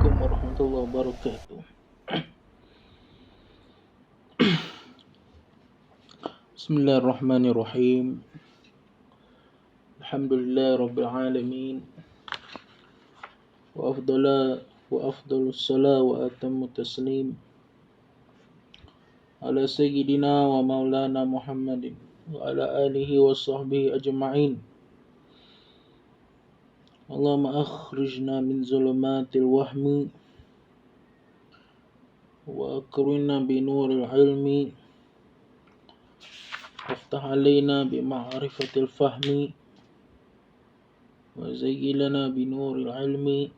Assalamualaikum warahmatullahi wabarakatuh. Bismillahirrahmanirrahim. Alhamdulillah rabbil alamin. Wa afdalus salat wa atammu taslim ala sayyidina wa maulana Muhammadin wa ala alihi wa sahbihi ajma'in. Allahumma akhrijna min zulumatil wahmi wa akrimna bi nuril ilmi waftah alaina bi ma'rifatil fahmi wa zayyin lana bi nuril ilmi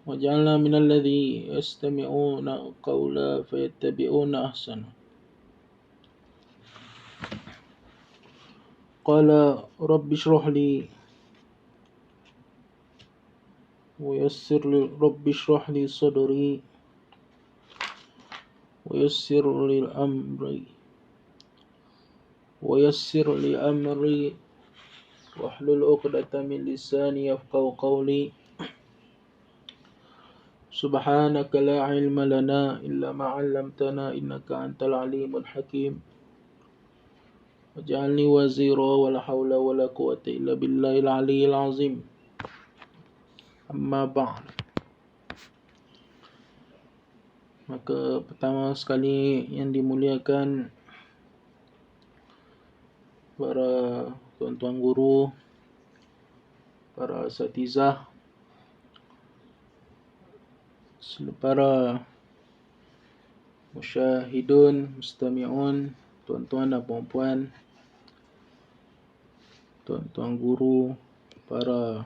waj'alna minal ladzi yastami'una qawla fayattabi'una ahsana. Qala rabbi shrah li wa yassir li rabbi shrah li sadri wa yassir li amri wahlul 'uqdatam min lisani yafqahu qawli. Subhanaka la ilma lana illa ma 'allamtana innaka antal alimul hakim. Waj'alni wazira wa la hawla wa la quwwata illa billahil aliyyil azim. Amma ba'd. Maka pertama sekali yang dimuliakan para tuan-tuan guru, para asatizah, para musyahidun, mustami'un, tuan-tuan dan puan-puan, tuan-tuan guru, para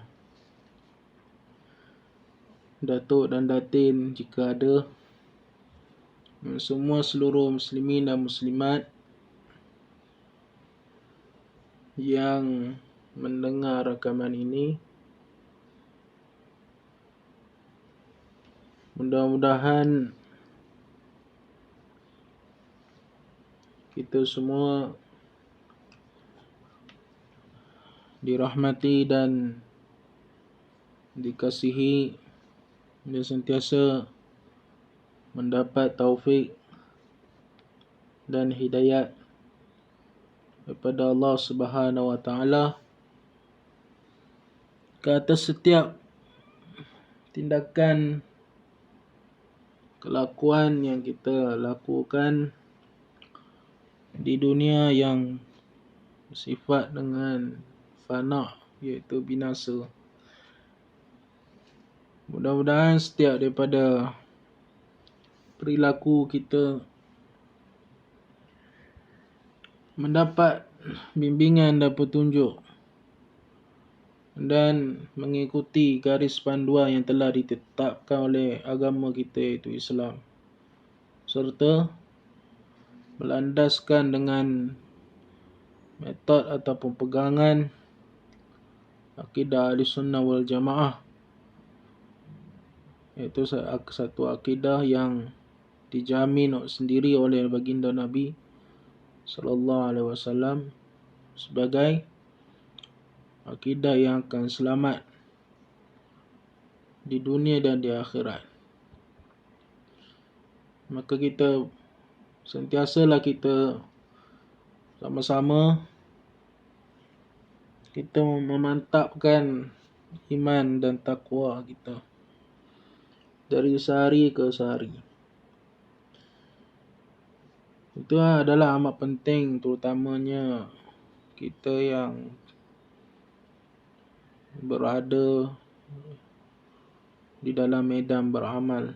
datuk dan datin jika ada, semua seluruh muslimin dan muslimat yang mendengar rakaman ini. Mudah-mudahan kita semua dirahmati dan dikasihi dan sentiasa mendapat taufik dan hidayat daripada Allah Subhanahu wa taala ke atas setiap tindakan kelakuan yang kita lakukan di dunia yang bersifat dengan fana, iaitu binasa. Mudah-mudahan setiap daripada perilaku kita mendapat bimbingan dan petunjuk dan mengikuti garis panduan yang telah ditetapkan oleh agama kita, iaitu Islam, serta berlandaskan dengan metod ataupun pegangan akidah Ahlussunnah wal Jamaah, iaitu satu akidah yang dijamin sendiri oleh baginda Nabi sallallahu alaihi wasallam sebagai akidah yang akan selamat di dunia dan di akhirat. Maka kita sentiasalah kita sama-sama kita memantapkan iman dan takwa kita dari sehari ke sehari. Itu adalah amat penting, terutamanya kita yang berada di dalam medan beramal.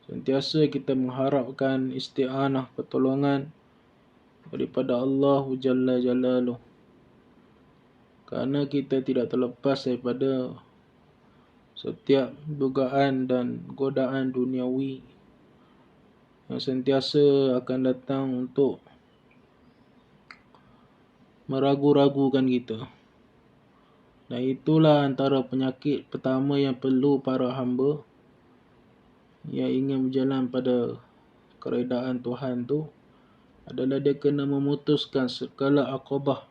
Sentiasa kita mengharapkan isti'anah, pertolongan daripada Allah Jalla Jalaluh, kerana kita tidak terlepas daripada setiap dugaan dan godaan duniawi yang sentiasa akan datang untuk meragu-ragukan kita. Dan itulah antara penyakit pertama yang perlu para hamba yang ingin berjalan pada keredaan Tuhan tu adalah dia kena memutuskan segala aqabah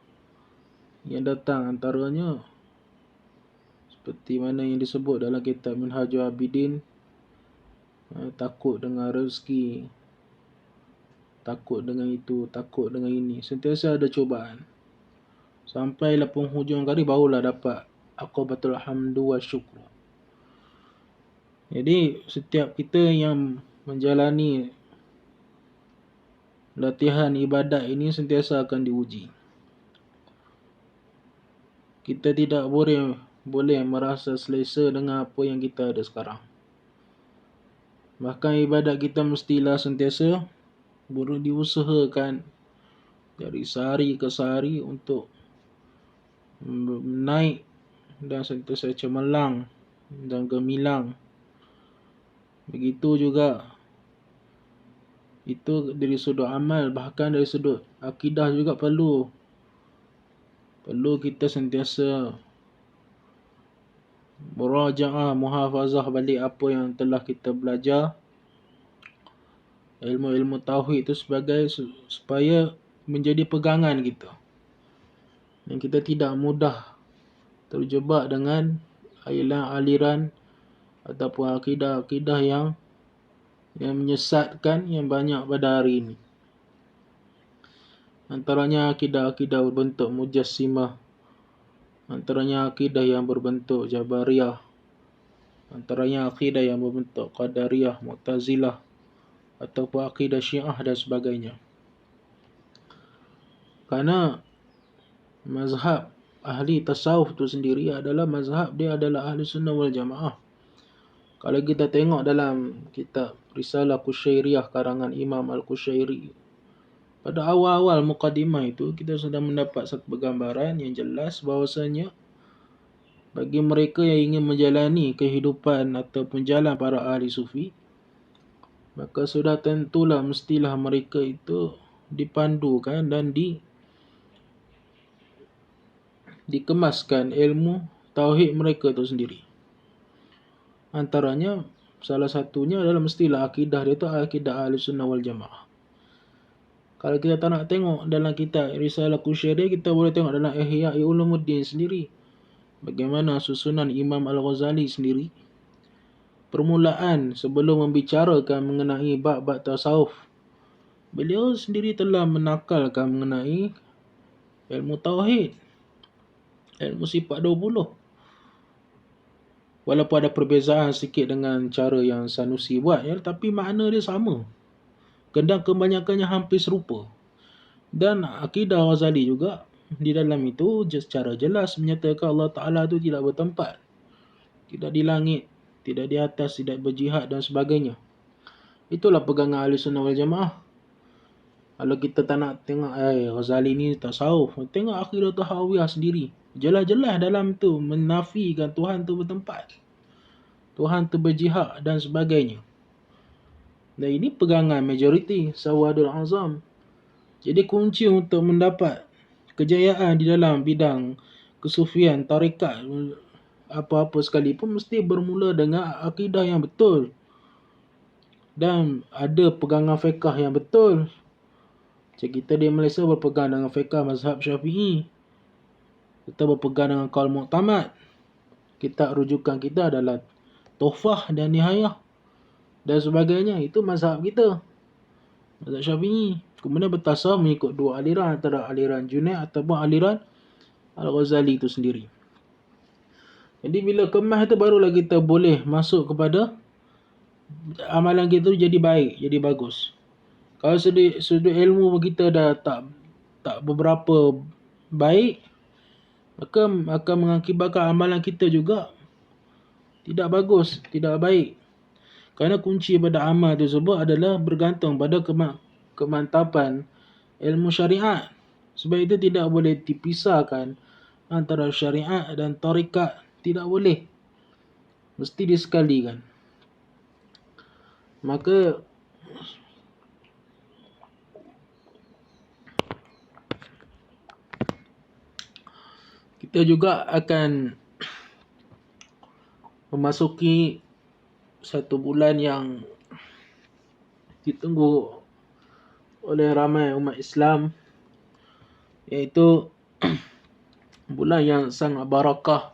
yang datang, antaranya seperti mana yang disebut dalam kitab Minhajul Abidin, takut dengan rezeki, takut dengan itu, takut dengan ini, sentiasa ada cubaan. Sampailah penghujung kali barulah dapat aqabatul hamdu wa syukru. Jadi setiap kita yang menjalani latihan ibadat ini sentiasa akan diuji. Kita tidak boleh merasa selesa dengan apa yang kita ada sekarang. Bahkan ibadat kita mestilah sentiasa diusahakan dari sehari ke sehari untuk naik dan sentiasa cemerlang dan gemilang. Begitu juga itu dari sudut amal, bahkan dari sudut akidah juga perlu kita sentiasa murajaah, muhafazah balik apa yang telah kita belajar, ilmu-ilmu tauhid itu sebagai supaya menjadi pegangan kita. Dan kita tidak mudah terjebak dengan aliran ataupun akidah-akidah yang menyesatkan yang banyak pada hari ini. Antaranya akidah-akidah berbentuk mujassimah, antaranya akidah yang berbentuk jabariyah, antaranya akidah yang berbentuk qadariyah, mu'tazilah, ataupun akidah syiah dan sebagainya. Karena mazhab ahli tasawuf itu sendiri adalah mazhab dia adalah ahli sunnah wal jamaah. Kalau kita tengok dalam kitab Risalah Qusyairiyah karangan Imam Al-Qusyairi, pada awal-awal mukadimah itu kita sudah mendapat satu gambaran yang jelas bahawasanya bagi mereka yang ingin menjalani kehidupan ataupun jalan para ahli sufi, maka sudah tentulah mestilah mereka itu dipandukan dan dikemaskan ilmu tauhid mereka itu sendiri. Antaranya salah satunya adalah mestilah akidah dia itu akidah ahli sunnah wal jamaah. Kalau kita tak nak tengok dalam kitab Risalah Qusyairiyah, kita boleh tengok dalam Ihya Ulumuddin sendiri, bagaimana susunan Imam Al-Ghazali sendiri. Permulaan sebelum membicarakan mengenai bab-bab tasawuf, beliau sendiri telah menakalkan mengenai ilmu tauhid, ilmu sifat 20. Walaupun ada perbezaan sikit dengan cara yang Sanusi buat, ya, tapi makna dia sama. Kebanyakannya hampir serupa. Dan akidah Ghazali juga di dalam itu secara jelas menyatakan Allah Ta'ala itu tidak bertempat, tidak di langit, tidak di atas, tidak berjihad dan sebagainya. Itulah pegangan ahli sunnah wal jamaah. Kalau kita tak nak tengok Ghazali ni tasawuf, tengok akidah Tahawiyah sendiri. Jelas-jelas dalam tu menafikan Tuhan tu bertempat, Tuhan tu berjihad dan sebagainya. Dan ini pegangan majoriti Sawadul Azam. Jadi kunci untuk mendapat kejayaan di dalam bidang kesufian, tarikat, apa-apa sekalipun mesti bermula dengan akidah yang betul dan ada pegangan fiqh yang betul. Macam kita di Malaysia berpegang dengan fiqh mazhab Syafi'i, kita berpegang dengan qaul mu'tamad. Kitab rujukan kita adalah Tuhfah dan Nihayah dan sebagainya. Itu mazhab kita, mazhab Syafi'i. Kemudian bertasawuf mengikut dua aliran, antara aliran Junaid ataupun aliran Al-Ghazali itu sendiri. Jadi bila kemas itu barulah kita boleh masuk kepada amalan kita jadi baik, jadi bagus. Kalau sudut ilmu kita dah tak beberapa baik, maka akan mengakibatkan amalan kita juga tidak bagus, tidak baik. Kerana kunci pada amal tersebut adalah bergantung pada kemantapan ilmu syariat. Sebab itu tidak boleh dipisahkan antara syariat dan tarikat. Tidak boleh. Mesti disekalikan. Maka kita juga akan memasuki satu bulan yang ditunggu oleh ramai umat Islam, iaitu bulan yang sangat barakah,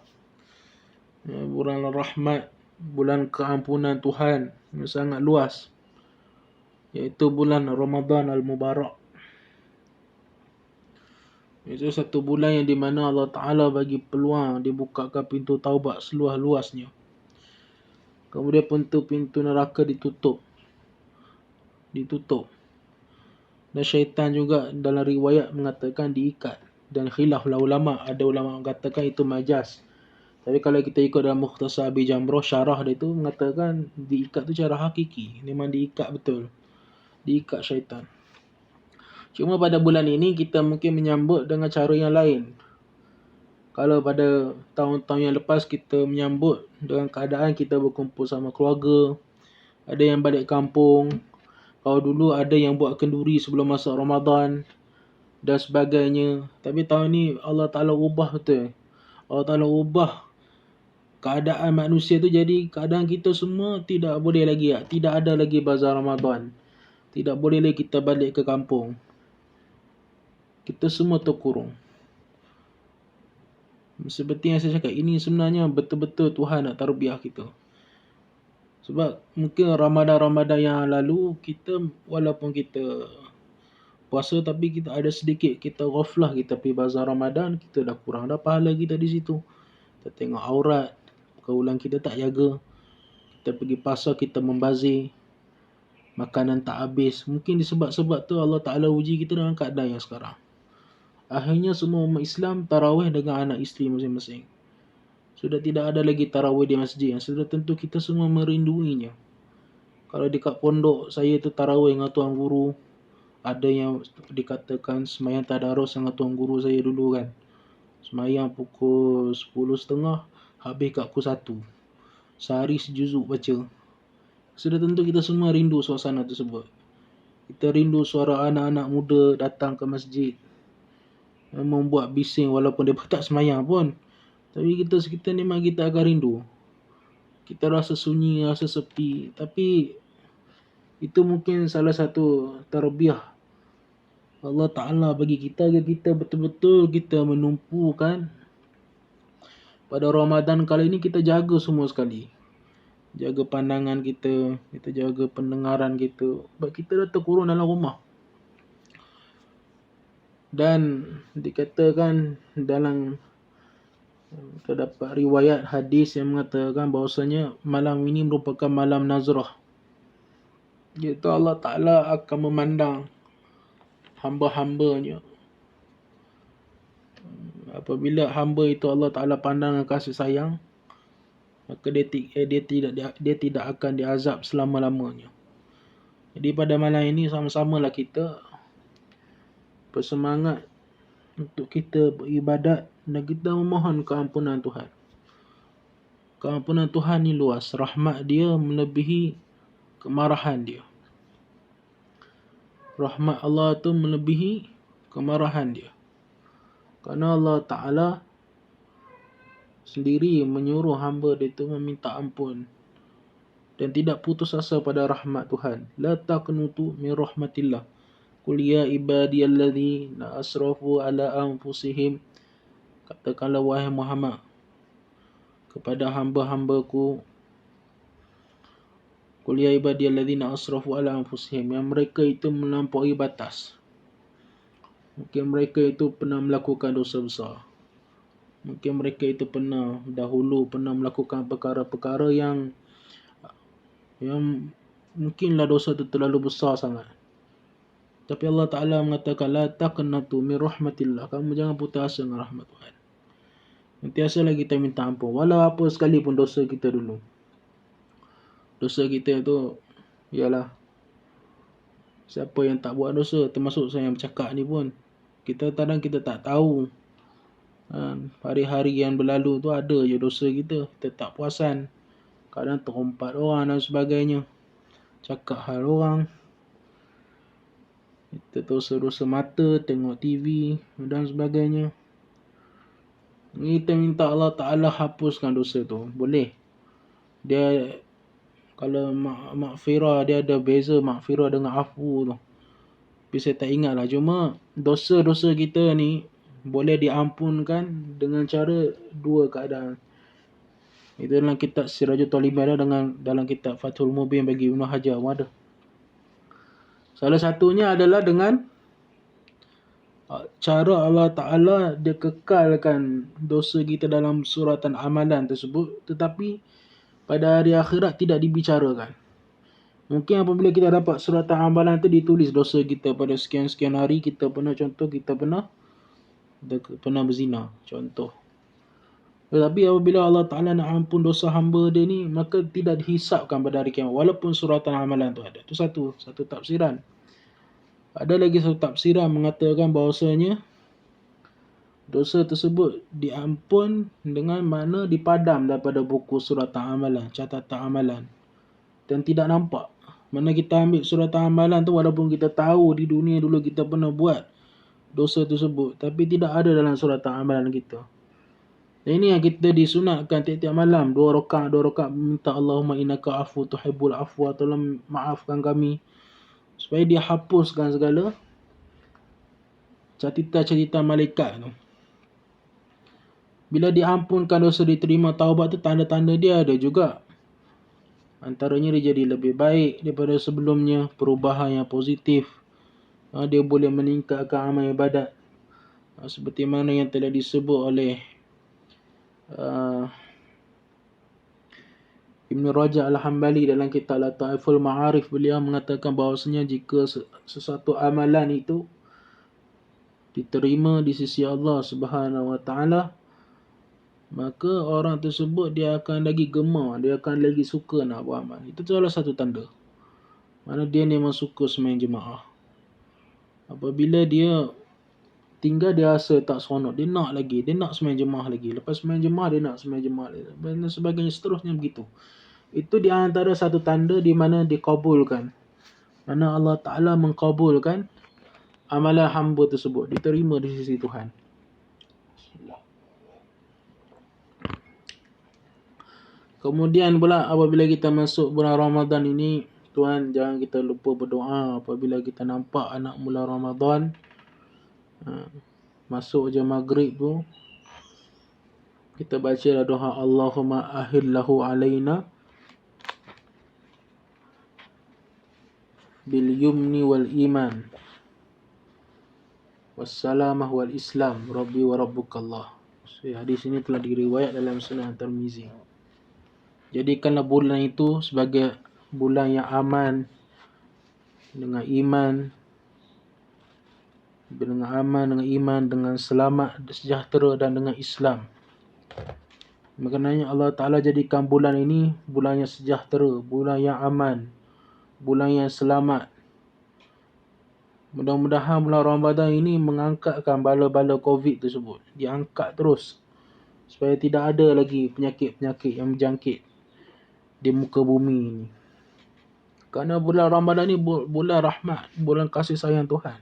bulan rahmat, bulan keampunan Tuhan yang sangat luas, iaitu bulan Ramadan Al-Mubarak. Itu satu bulan yang di mana Allah Ta'ala bagi peluang dibukakan pintu taubat seluas-luasnya. Kemudian pintu neraka ditutup. Dan syaitan juga dalam riwayat mengatakan diikat. Dan khilaflah ulama, ada ulama mengatakan itu majas. Tapi kalau kita ikut dalam Mukhtasar Abi Jamrah, syarah dia tu mengatakan diikat tu cara hakiki. Memang diikat betul. Diikat syaitan. Cuma pada bulan ini kita mungkin menyambut dengan cara yang lain. Kalau pada tahun-tahun yang lepas kita menyambut dengan keadaan kita berkumpul sama keluarga, ada yang balik kampung, kalau dulu ada yang buat kenduri sebelum masuk Ramadan dan sebagainya. Tapi tahun ni Allah Ta'ala ubah betul. Allah Ta'ala ubah keadaan manusia tu jadi keadaan kita semua tidak boleh lagi, tidak ada lagi bazar Ramadan. Tidak boleh lagi kita balik ke kampung. Kita semua terkurung. Seperti yang saya cakap, ini sebenarnya betul-betul Tuhan nak tarbiyah kita. Sebab mungkin Ramadan-Ramadan yang lalu kita walaupun kita puasa tapi kita ada sedikit kita ghaflah, kita pergi bazar Ramadan, kita dah kurang dah pahala kita di situ. Kita tengok aurat, pergaulan kita tak jaga. Kita pergi pasar kita membazir. Makanan tak habis. Mungkin disebab-sebab tu Allah Ta'ala uji kita dalam keadaan yang sekarang. Akhirnya semua umat Islam tarawih dengan anak isteri masing-masing. Sudah tidak ada lagi tarawih di masjid. Sudah tentu kita semua merinduinya. Kalau dekat pondok saya tu tarawih dengan tuan guru. Ada yang dikatakan semayang tadarus dengan tuan guru saya dulu kan. Semayang pukul 10.30, habis kat pukul 1. Sehari sejuzuk baca. Sudah tentu kita semua rindu suasana tersebut. Kita rindu suara anak-anak muda datang ke masjid. Membuat bising walaupun dia tak semayang pun. Tapi kita memang kita akan rindu. Kita rasa sunyi, rasa sepi. Tapi itu mungkin salah satu tarbiyah Allah Ta'ala bagi kita, agar kita betul-betul kita menumpukan pada Ramadan kali ini kita jaga semua sekali. Jaga pandangan kita jaga pendengaran kita. Sebab kita dah terkurung dalam rumah. Dan dikatakan dalam terdapat riwayat hadis yang mengatakan bahawasanya malam ini merupakan malam nazrah. Iaitu Allah Ta'ala akan memandang hamba-hambanya. Apabila hamba itu Allah Ta'ala pandang dengan kasih sayang, maka dia tidak akan diazab selama-lamanya. Jadi pada malam ini sama-samalah kita bersemangat untuk kita beribadat dan kita memohon keampunan Tuhan. Keampunan Tuhan ni luas. Rahmat dia melebihi kemarahan dia. Rahmat Allah tu melebihi kemarahan dia. Kerana Allah Ta'ala sendiri menyuruh hamba dia tu meminta ampun dan tidak putus asa pada rahmat Tuhan. La taqnutu min rahmatillah. Qul ya ibadiyalladzina asrafu ala anfusihim. Katakanlah wahai Muhammad kepada hamba-hambaku, Qul ya ibadiyalladzina asrafu ala anfusihim, yang mereka itu melampaui batas. Mungkin mereka itu pernah melakukan dosa besar. Mungkin mereka itu pernah melakukan perkara-perkara yang mungkinlah dosa itu terlalu besar sangat. Tapi Allah Ta'ala mengatakan la taqnatu min rahmatillah. Kamu jangan putus asa dengan rahmat Tuhan. Sentiasalah kita minta ampun. Walau apa sekalipun dosa kita dulu. Dosa kita itu ialah siapa yang tak buat dosa, termasuk saya yang bercakap ni pun. Kadang kita tak tahu. Hari-hari yang berlalu tu ada je dosa kita. Kita tak puasan. Kadang terompat orang dan sebagainya. Cakap hal orang. Kita dosa-dosa mata, tengok TV dan sebagainya. Kita minta Allah Ta'ala hapuskan dosa tu. Boleh. Dia kalau maghfirah, dia ada beza maghfirah dengan afu tu. Tapi saya tak ingat lah. Cuma dosa-dosa kita ni boleh diampunkan dengan cara dua keadaan. Itu dalam kitab Sirajul Talibin dengan dalam kitab Fathul Mubin bagi Ibnu Hajar ada. Salah satunya adalah dengan cara Allah Ta'ala dia kekalkan dosa kita dalam suratan amalan tersebut, tetapi pada hari akhirat tidak dibicarakan. Mungkin apabila kita dapat suratan amalan tu ditulis dosa kita pada sekian-sekian hari, kita pernah berzina, contoh. Tetapi apabila Allah Ta'ala nak ampun dosa hamba dia ni, maka tidak dihisapkan pada hari kiamat, walaupun suratan amalan tu ada. Itu satu tafsiran. Ada lagi satu tafsiran mengatakan bahawasanya dosa tersebut diampun dengan makna dipadam daripada buku suratan amalan, catatan amalan, dan tidak nampak. Mana kita ambil suratan amalan tu, walaupun kita tahu di dunia dulu kita pernah buat dosa tersebut, tapi tidak ada dalam suratan amalan kita. Dan ini yang kita disunatkan tiap-tiap malam 2 rakaat minta Allahumma innaka afu tuhibbul afwa, tolong maafkan kami, supaya dia hapuskan segala catatan malaikat tu. Bila diampunkan dosa, diterima taubat tu, tanda-tanda dia ada juga. Antaranya dia jadi lebih baik daripada sebelumnya, perubahan yang positif. Dia boleh meningkatkan amal ibadat. Seperti mana yang telah disebut oleh Ibn Rajab Al-Hambali dalam kitab Lataiful Ma'arif. Beliau mengatakan bahawasanya jika sesuatu amalan itu diterima di sisi Allah Subhanahu Wa Taala, maka orang tersebut dia akan lagi gemar, dia akan lagi suka nak buat amal. Itu salah satu tanda mana dia memang suka sembahyang jemaah. Apabila dia tinggal dia rasa tak seronok, dia nak sembahyang jemaah lagi. Lepas sembahyang jemaah dia nak sembahyang jemaah lagi, dan sebagainya, seterusnya begitu. Itu di antara satu tanda di mana dikabulkan, mana Allah Ta'ala mengkabulkan amalan hamba tersebut, diterima di sisi Tuhan. Kemudian pula apabila kita masuk bulan Ramadan ini, tuan jangan kita lupa berdoa. Apabila kita nampak anak mula Ramadan, masuk je maghrib tu, kita baca doa Allahumma ahillahu alaina bil yumni wal iman wassalamah wal islam rabbi wa rabbukallah. Hadis ini telah diriwayat dalam Sunan Tirmizi. Jadikanlah bulan itu sebagai bulan yang aman, dengan iman, dengan selamat, sejahtera, dan dengan Islam. Maknanya Allah Ta'ala jadikan bulan ini bulan yang sejahtera, bulan yang aman, bulan yang selamat. Mudah-mudahan bulan Ramadan ini mengangkatkan bala-bala COVID tersebut. Diangkat terus, supaya tidak ada lagi penyakit-penyakit yang berjangkit di muka bumi ini. Kerana bulan Ramadan ni bulan rahmat, bulan kasih sayang Tuhan.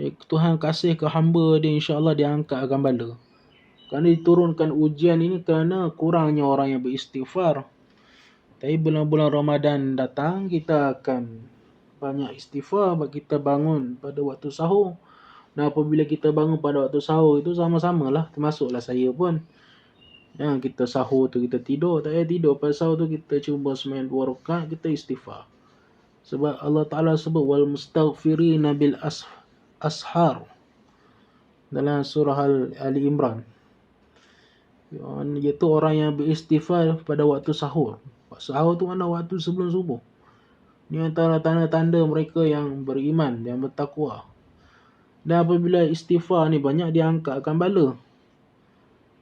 Tuhan kasih ke hamba dia, insya-Allah dia angkatkan bala. Kerana diturunkan ujian ini kerana kurangnya orang yang beristighfar. Tapi bulan-bulan Ramadan datang, kita akan banyak istighfar. Kita bangun pada waktu sahur. Dan apabila kita bangun pada waktu sahur itu, sama-samalah, termasuklah saya pun. Kita sahur tu kita tidur, tak payah tidur. Pada sahur tu kita cuba sembahyang 2 rakaat, kita istighfar. Sebab Allah Ta'ala sebut wal mustaghfirina bil ashar dalam surah Ali Imran, iaitu orang yang beristighfar pada waktu sahur. Sahur tu mana waktu sebelum subuh. Ini antara tanda-tanda mereka yang beriman, yang bertakwa. Dan apabila istighfar ni banyak, diangkatkan bala.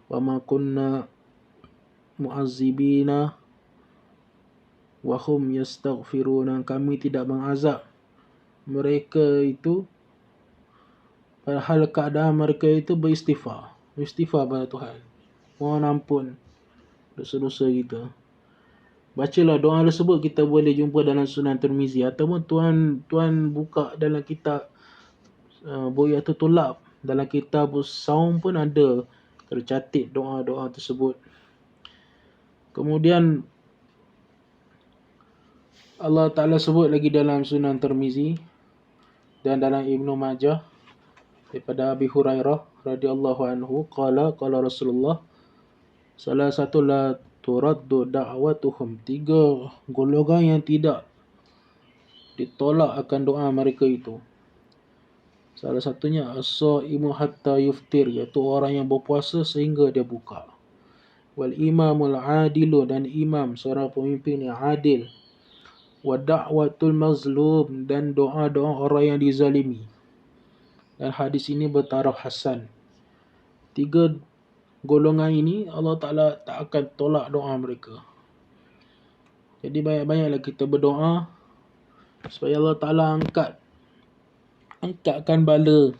Wa ma kunna mu'azzibina wa hum yastaghfiruna, kami tidak mengazab mereka itu padahal keadaan mereka itu beristighfar pada Tuhan, mohon ampun dosa-dosa kita. Bacalah doa tersebut, kita boleh jumpa dalam Sunan Tirmizi, ataupun tuan buka dalam kitab Buyatul Tulab, dalam kitab Saum pun ada tercatat doa-doa tersebut. Kemudian Allah Ta'ala sebut lagi dalam Sunan Tirmizi dan dalam Ibnu Majah daripada Abi Hurairah radhiyallahu anhu, qala Rasulullah Salah satu la turaddu da'watuhum. 3 golongan yang tidak ditolak akan doa mereka itu. Salah satunya as-shaimu hatta yuftir, iaitu orang yang berpuasa sehingga dia buka. Wal imamul adilu, dan imam seorang pemimpin yang adil. Wa da'watul mazlum, dan doa-doa orang yang dizalimi. Dan hadis ini bertaraf hasan. 3 golongan ini Allah Ta'ala tak akan tolak doa mereka. Jadi banyak-banyaklah kita berdoa supaya Allah Ta'ala angkatkan bala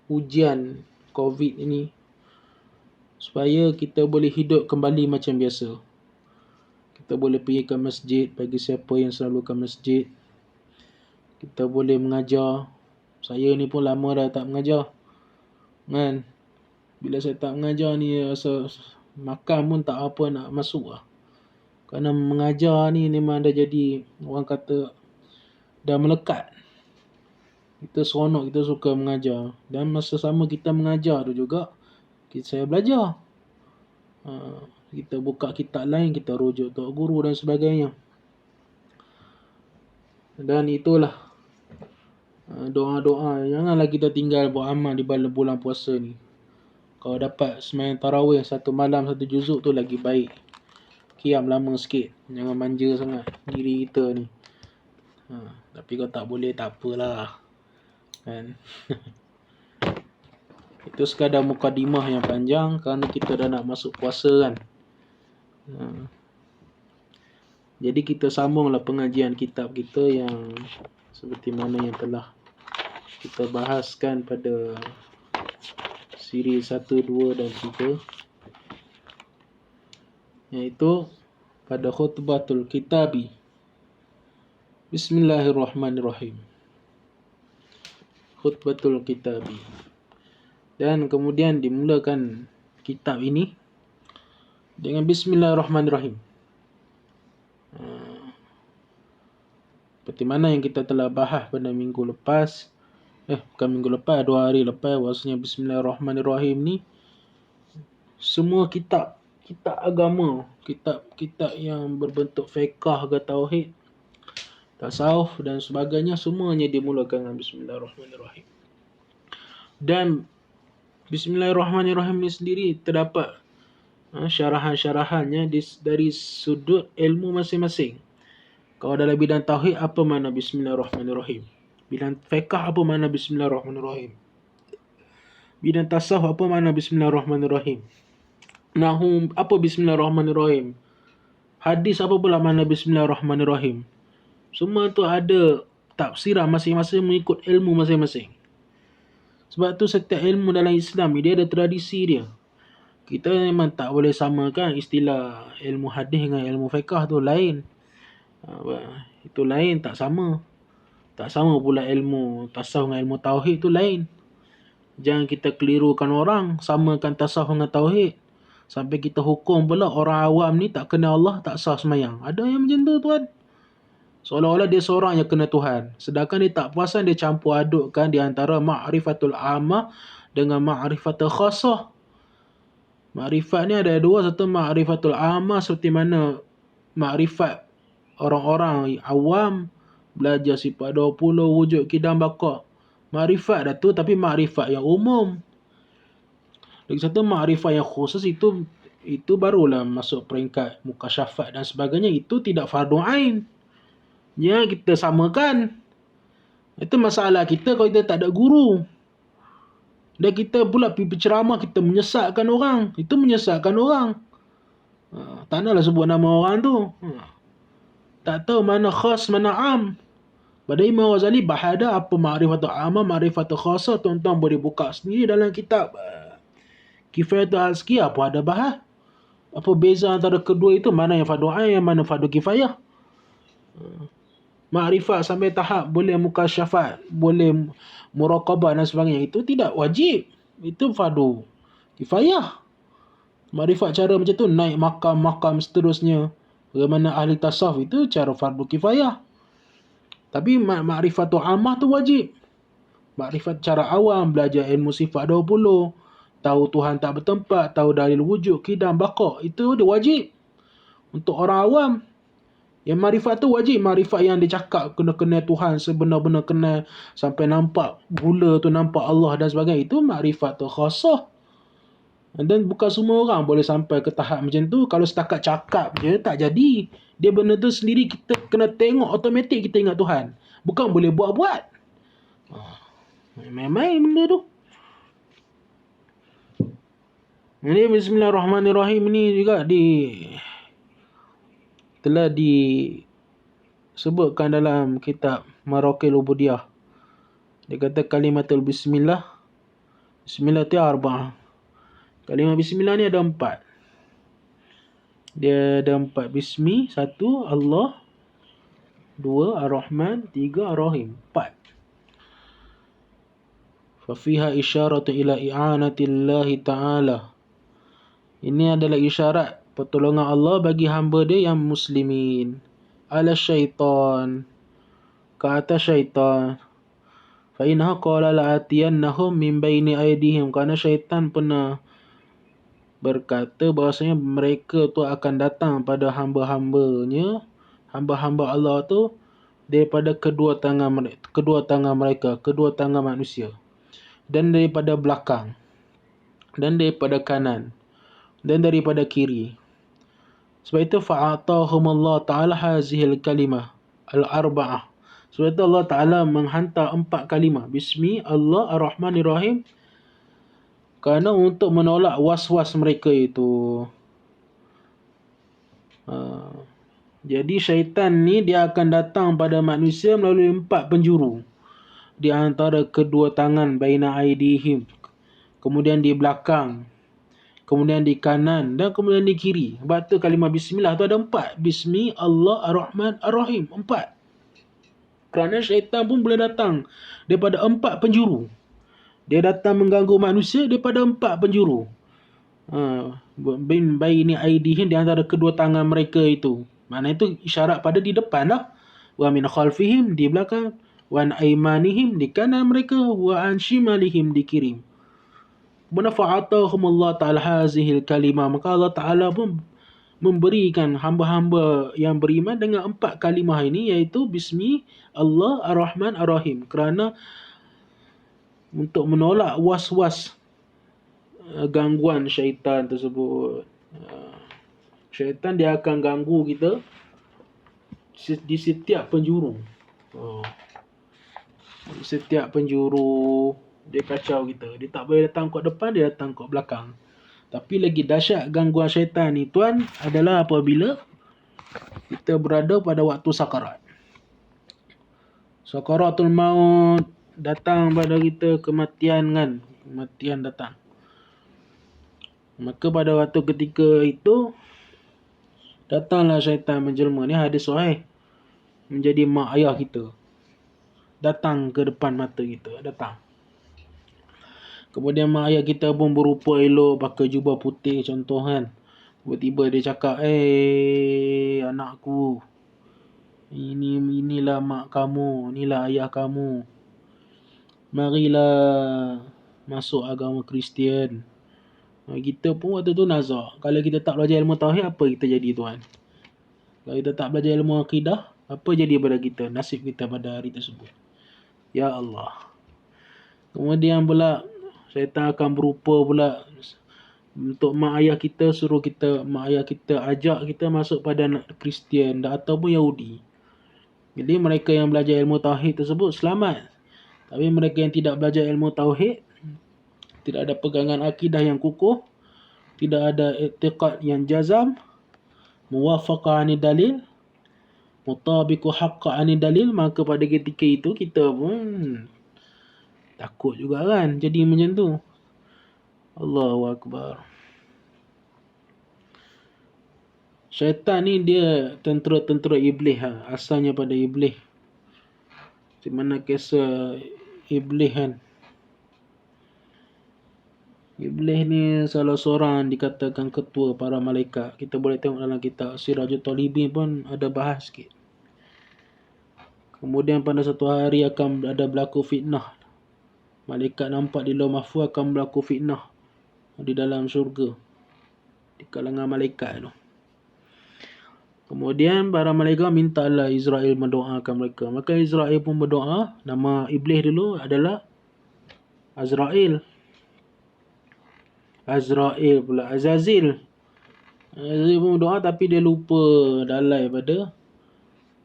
ujian COVID ini, supaya kita boleh hidup kembali macam biasa. Kita boleh pergi ke masjid bagi siapa yang selalu ke masjid. Kita boleh mengajar. Saya ni pun lama dah tak mengajar, kan. Bila saya tak mengajar ni, rasa makan pun tak apa nak masuk lah. Kerana mengajar ni memang dah jadi, orang kata, dah melekat. Kita seronok, kita suka mengajar. Dan masa sama kita mengajar tu juga, saya belajar. Kita buka kitab lain, kita rujuk tok guru dan sebagainya. Dan itulah doa-doa. Janganlah kita tinggal buat amal di bulan puasa ni. Kalau dapat sembahyang tarawih 1 malam 1 juzuk tu lagi baik. Qiyam lama sikit. Jangan manja sangat diri kita ni. Tapi kalau tak boleh, tak apalah, kan. Itu sekadar mukadimah yang panjang kerana kita dah nak masuk puasa, kan. Jadi kita sambunglah pengajian kitab kita yang seperti mana yang telah kita bahaskan pada siri 1, 2 dan 3, iaitu pada khutbatul kitabi. Bismillahirrahmanirrahim. Khutbatul kitabi. Dan kemudian dimulakan kitab ini dengan Bismillahirrahmanirrahim. Seperti mana yang kita telah bahas pada minggu lepas. Bukan minggu lepas, 2 hari lepas. Bahasanya Bismillahirrahmanirrahim ni, semua kitab agama, kitab yang berbentuk fiqh ke tauhid, tasawuf dan sebagainya, semuanya dimulakan dengan Bismillahirrahmanirrahim. Dan Bismillahirrahmanirrahim ni sendiri terdapat syarahan-syarahannya dari sudut ilmu masing-masing. Kalau dalam bidang tauhid, apa makna Bismillahirrahmanirrahim? Bidang fiqh, apa makna Bismillahirrahmanirrahim? Bidang tasawuf, apa makna Bismillahirrahmanirrahim? Nahwu, apa Bismillahirrahmanirrahim? Hadis, apa pula makna Bismillahirrahmanirrahim? Semua tu ada tafsiran masing-masing mengikut ilmu masing-masing. Sebab tu setiap ilmu dalam Islam dia ada tradisi dia. Kita memang tak boleh samakan istilah ilmu hadis dengan ilmu fiqh, tu lain. Itu lain, tak sama. Tak sama pula ilmu tasawuf dengan ilmu tauhid, tu lain. Jangan kita kelirukan orang, samakan tasawuf dengan tauhid. Sampai kita hukum pula orang awam ni tak kenal Allah, tak sah semayang. Ada yang macam tu, tuan. Seolah-olah dia seorang yang kena Tuhan. Sedangkan dia tak puasan, dia campur adukkan di antara ma'rifatul ammah dengan ma'rifatul khassah. Ma'rifat ni ada 2. Satu ma'rifatul ammah, seperti mana ma'rifat orang-orang awam, belajar sifat 20, wujud, kidam, baqa. Ma'rifat dah tu, tapi ma'rifat yang umum. Lagi satu ma'rifat yang khusus, itu barulah masuk peringkat mukasyafat dan sebagainya. Itu tidak fardu ain. Ya, kita samakan. Itu masalah kita kalau kita tak ada guru. Dan kita pula pergi berceramah, kita menyesatkan orang. Itu menyesatkan orang. Tak naklah sebut nama orang tu. Tak tahu mana khas, mana am. Pada Imam Ghazali bahada apa ma'rifatul ammah, ma'rifatul khassah. Tuan-tuan boleh buka sendiri dalam kitab Kifayatul Azkiyah, apa ada bahas. Apa beza antara kedua itu, mana yang fardu ain, yang mana fardu kifayah. Ma'rifat sampai tahap boleh mukasyafat, boleh muraqabah dan sebagainya, itu tidak wajib. Itu fardu kifayah. Ma'rifat cara macam tu, naik makam-makam seterusnya, bagaimana ahli tasawuf, itu cara fardu kifayah. Tapi ma'rifatul ammah tu wajib. Ma'rifat cara awam, belajar ilmu sifat 20, tahu Tuhan tak bertempat, tahu dalil wujud, qidam, baqa. Itu dia wajib untuk orang awam. Yang makrifat tu wajib, makrifat yang dia cakap kena kenal Tuhan sebenar-benar kenal sampai nampak gula tu, nampak Allah dan sebagainya. Itu makrifat tu khasah. Dan bukan semua orang boleh sampai ke tahap macam tu. Kalau setakat cakap je tak jadi. Dia benda tu sendiri kita kena tengok, automatik kita ingat Tuhan. Bukan boleh buat-buat. Main-main benda tu. Jadi bismillahirrahmanirrahim ni juga telah disebutkan dalam kitab Maraqil Ubudiyah. Dia kata kalimatul bismillah. Bismillah tu arba'ah. Kalimah bismillah ni ada 4. Dia ada 4. Bismi, 1 Allah, 2 Ar-Rahman, 3 Ar-Rahim. 4. Fafiha isyaratu ila i'anatillahi ta'ala. Ini adalah isyarat pertolongan Allah bagi hamba dia yang muslimin. Ala syaitan. Ke atas syaitan. Fa innaha qala la'atiyannahum min baini aydihim. Kerana syaitan pernah berkata bahasanya mereka tu akan datang pada hamba-hambanya, hamba-hamba Allah tu daripada kedua tangan mereka, kedua tangan manusia, dan daripada belakang, dan daripada kanan, dan daripada kiri. Sebab itu fa'atahumullah ta'ala hazihil kalimah al-arba'ah. Sebab itu Allah Ta'ala menghantar 4 kalimah. Bismi, Allah, Ar-Rahmanir-Rahim. Kerana untuk menolak was-was mereka itu. Jadi syaitan ni dia akan datang pada manusia melalui 4 penjuru. Di antara kedua tangan, baina aidihim. Kemudian di belakang. Kemudian di kanan dan kemudian di kiri. Sebab tu kalimah bismillah tu ada 4. Bismi, Allah, Ar-Rahman, Ar-Rahim. 4. Kerana syaitan pun boleh datang daripada 4 penjuru. Dia datang mengganggu manusia daripada 4 penjuru. Bin baini aidihim, di antara kedua tangan mereka itu. Maknanya itu isyarat pada di depan lah. Wa min khalfihim, di belakang. Wa an aimanihim, di kanan mereka. Wa an shimalihim, di kiri. Manafa'atahumullah ta'ala hazihil kalimah. Maka Allah Ta'ala pun memberikan hamba-hamba yang beriman dengan 4 kalimah ini, iaitu Bismi, Allah, Ar-Rahman, Ar-Rahim. Kerana untuk menolak was-was gangguan syaitan tersebut. Syaitan dia akan ganggu kita di setiap penjuru. Di setiap penjuru dia kacau kita. Dia tak boleh datang kat depan, dia datang kat belakang. Tapi lagi dahsyat gangguan syaitan ni tuan adalah apabila kita berada pada waktu sakarat. Sakaratul maut datang pada kita, kematian kan. Kematian datang. Maka pada waktu ketika itu datanglah syaitan menjelma. Ni hadis sahih. Menjadi mak ayah kita. Datang ke depan mata kita. Datang. Kemudian mak ayah kita pun berupa elok, pakai jubah putih contoh kan. Tiba-tiba dia cakap, anakku, inilah mak kamu, inilah ayah kamu. Marilah masuk agama Kristian. Kita pun waktu tu nazak. Kalau kita tak belajar ilmu tauhid, apa kita jadi tuan? Kalau kita tak belajar ilmu akidah, apa jadi pada kita? Nasib kita pada hari tersebut. Ya Allah. Kemudian pula syaitan akan berupa pula untuk mak ayah kita, suruh kita, mak ayah kita ajak kita masuk pada Kristian ataupun Yahudi. Jadi mereka yang belajar ilmu tauhid tersebut selamat. Tapi mereka yang tidak belajar ilmu tauhid, tidak ada pegangan akidah yang kukuh, tidak ada i'tiqad yang jazam, muwafaqah ani dalil, mutabiqu haqqa ani dalil, maka pada ketika itu kita pun takut juga kan jadi macam tu. Allahu Akbar. Syaitan ni dia tentera-tentera iblis asalnya pada iblis. Di mana kisah iblis kan. Iblis ni salah seorang dikatakan ketua para malaikat. Kita boleh tengok dalam kitab Sirajul Talibin pun ada bahas sikit. Kemudian pada satu hari akan ada berlaku fitnah. Malaikat nampak di lauh mahfuz akan berlaku fitnah. di dalam syurga di kalangan malaikat tu. Kemudian para malaikat mintalah Israel mendoakan mereka. Maka Israel pun berdoa. Nama iblis dulu adalah Azrail. Azrail pula Azazil. Azazil pun berdoa tapi dia lupa dalai pada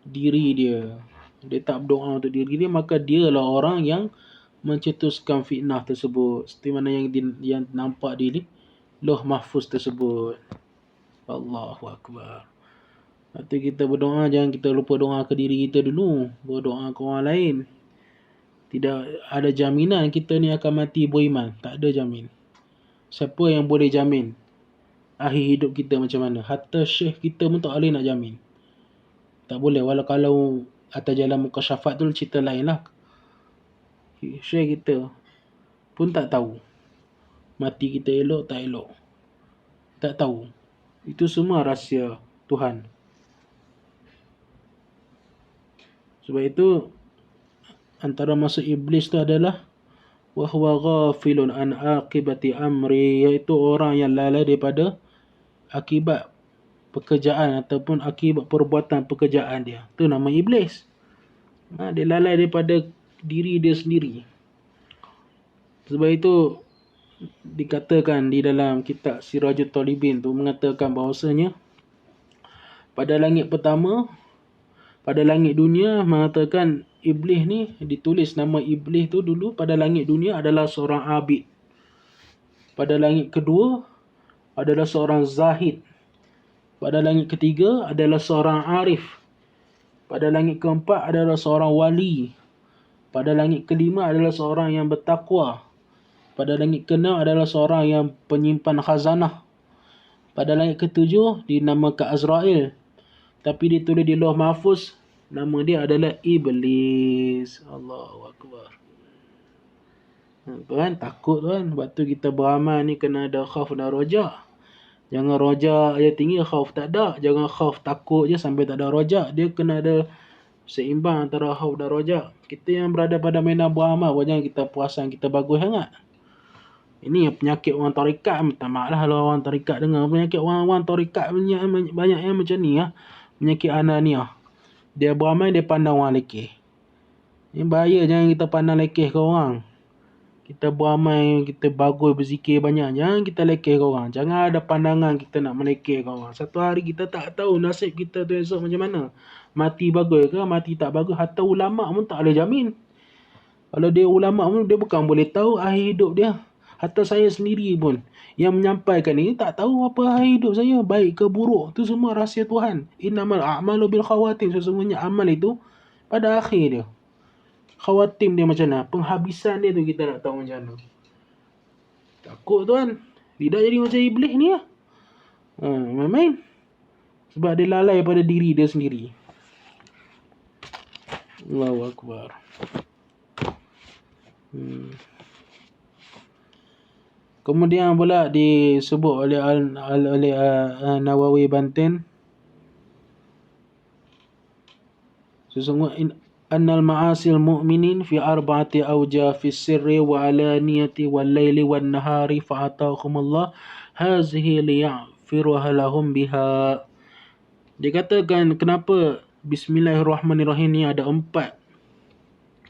diri dia. Dia tak berdoa untuk diri dia, maka dialah orang yang mencetuskan fitnah tersebut. Seperti mana yang nampak di Lauh Mahfuz tersebut. Allahu Akbar. Lepas kita berdoa, jangan kita lupa doa ke diri kita dulu. Berdoa ke orang lain. Tidak ada jaminan kita ni akan mati beriman. Tak ada jamin. Siapa yang boleh jamin akhir hidup kita macam mana? Hatta syekh kita pun tak boleh nak jamin. Tak boleh. Walau kalau atas jalan muka syafat tu cerita lain lah. Syekh kita pun tak tahu mati kita elok tak elok. Tak tahu. Itu semua rahsia Tuhan. Sebab itu antara maksud iblis tu adalah wa huwa ghafilun an aqibati amri, iaitu orang yang lalai daripada akibat pekerjaan ataupun akibat perbuatan pekerjaan dia. Tu nama iblis. Dia lalai daripada diri dia sendiri. Sebab itu dikatakan di dalam kitab Sirajul Talibin tu mengatakan bahawasanya pada langit pertama, pada langit dunia, mengatakan iblis ni ditulis nama iblis tu dulu pada langit dunia adalah seorang abid. Pada langit kedua adalah seorang zahid. Pada langit ketiga adalah seorang arif. Pada langit keempat adalah seorang wali. Pada langit kelima adalah seorang yang bertakwa. Pada langit keenam adalah seorang yang penyimpan khazanah. Pada langit ketujuh dinamakan Azrail. Tapi ditulis di Lauh Mahfuz, nama dia adalah Iblis. Allahu Akbar. Tuan, takut tuan. Sebab tu kita beramal ni kena ada khauf dan roja. Jangan roja je tinggi, khauf tak ada. Jangan khauf takut je sampai tak ada roja. Dia kena ada seimbang antara khauf dan roja. Kita yang berada pada medan beramal, jangan kita puasan kita bagus sangat. Ini penyakit orang tarikat. Minta maaf lah kalau orang tarikat dengar. Penyakit orang-orang tarikat banyak yang macam ni lah. Penyakit ananiah. Dia beramal, dia pandang orang lekeh. Ini bahaya, jangan kita pandang lekeh ke orang. Kita beramal, kita bagus, berzikir banyak. Jangan kita lekeh ke orang. Jangan ada pandangan kita nak melekeh ke orang. Satu hari kita tak tahu nasib kita tu esok macam mana. Mati bagus ke, mati tak bagus. Hatta ulama' pun tak boleh jamin. Kalau dia ulama' pun, dia bukan boleh tahu akhir hidup dia. Hatta saya sendiri pun yang menyampaikan ini tak tahu apa akhir hidup saya, baik ke buruk. Itu semua rahsia Tuhan. Innamal a'malu bil khawatim. Sesungguhnya amal itu pada akhir dia. Khawatim dia macam mana, penghabisan dia tu kita nak tahu macam mana. Takut tuan. Tidak jadi macam iblis ni lah. Main-main. Sebab dia lalai pada diri dia sendiri. Allahu Akbar. Kemudian pula disebut oleh Nawawi Banten, sesungguhnya annal ma'asil mu'minin fi arba'ati awja fi sirri wa alaniyati wal laili wan nahari fa'atahumullah hazihi liya'firuha lahum biha. Dia katakan kenapa Bismillahirrahmanirrahim ni ada 4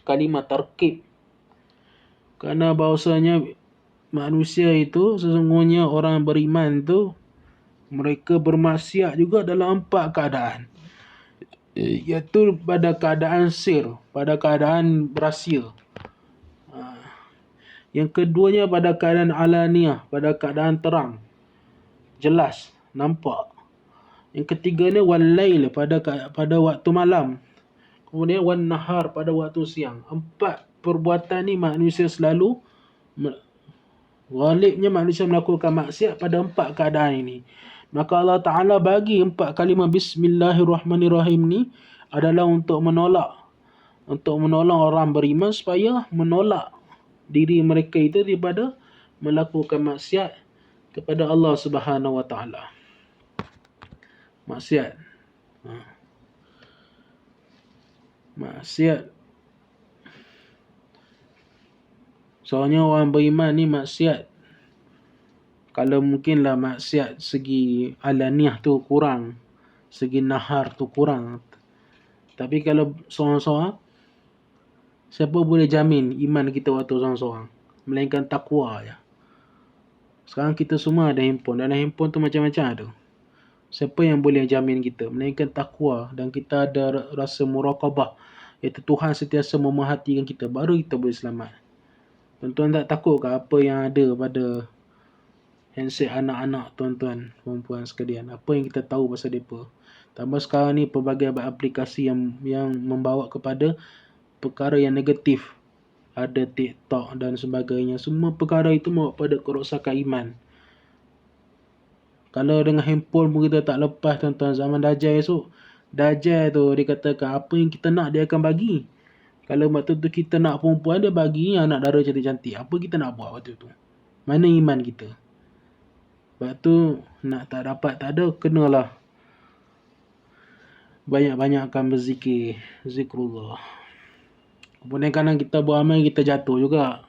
kalimat tarkib. Kerana bahawasanya manusia itu, sesungguhnya orang beriman itu, mereka bermaksiat juga dalam 4 keadaan. Iaitu pada keadaan sir, pada keadaan berahsia. Yang keduanya pada keadaan alaniyah, pada keadaan terang, jelas, nampak. Yang ketiganya wal-lail, pada waktu malam. Kemudian wan-nahar, pada waktu siang. 4 perbuatan ni manusia selalu, ghalibnya manusia melakukan maksiat pada 4 keadaan ini. Maka Allah Ta'ala bagi 4 kalimah Bismillahirrahmanirrahim ni adalah untuk menolak orang beriman supaya menolak diri mereka itu daripada melakukan maksiat kepada Allah Subhanahu Wa Ta'ala. Maksiat. Maksiat. Soalnya orang beriman ni maksiat Kalau mungkinlah maksiat segi alaniah tu kurang, segi nahar tu kurang. Tapi kalau seorang-seorang, siapa boleh jamin iman kita waktu seorang-seorang? Melainkan takwa je. Sekarang kita semua ada handphone. Dalam handphone tu macam-macam ada. Siapa yang boleh jamin kita? Melainkan takwa. Dan kita ada rasa muraqabah. Iaitu Tuhan sentiasa memerhatikan kita. Baru kita boleh selamat. Tuan-tuan tak takut ke apa yang ada pada handset anak-anak tuan-tuan, perempuan sekalian? Apa yang kita tahu pasal mereka? Tambah sekarang ni pelbagai aplikasi yang membawa kepada perkara yang negatif. Ada TikTok dan sebagainya. Semua perkara itu membawa pada kerosakan iman. Kalau dengan handphone pun kita tak lepas tuan-tuan, zaman Dajjal esok, Dajjal tu dia katakan apa yang kita nak dia akan bagi. Kalau waktu tu kita nak perempuan, dia bagi anak dara cantik-cantik. Apa kita nak buat waktu tu? Mana iman kita? Sebab tu nak tak dapat tak ada, kenalah banyak-banyakkan berzikir, zikrullah. Kemudian kadang kita beramal kita jatuh juga.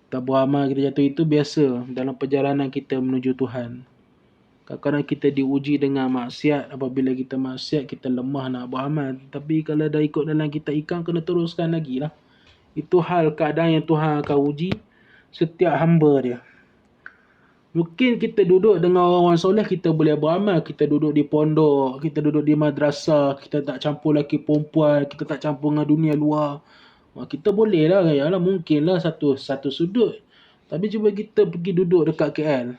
Kita beramal kita jatuh itu biasa dalam perjalanan kita menuju Tuhan. Kadang-kadang kita diuji dengan maksiat. Apabila kita maksiat, kita lemah nak beramal. Tapi kalau dah ikut dalam kita ikan, kena teruskan lagi lah. Itu hal keadaan yang Tuhan akan uji setiap hamba dia. Mungkin kita duduk dengan orang-orang soleh, kita boleh beramal. Kita duduk di pondok, kita duduk di madrasah, kita tak campur lelaki perempuan, kita tak campur dengan dunia luar. Kita boleh lah, yalah mungkin lah satu sudut. Tapi cuba kita pergi duduk dekat KL,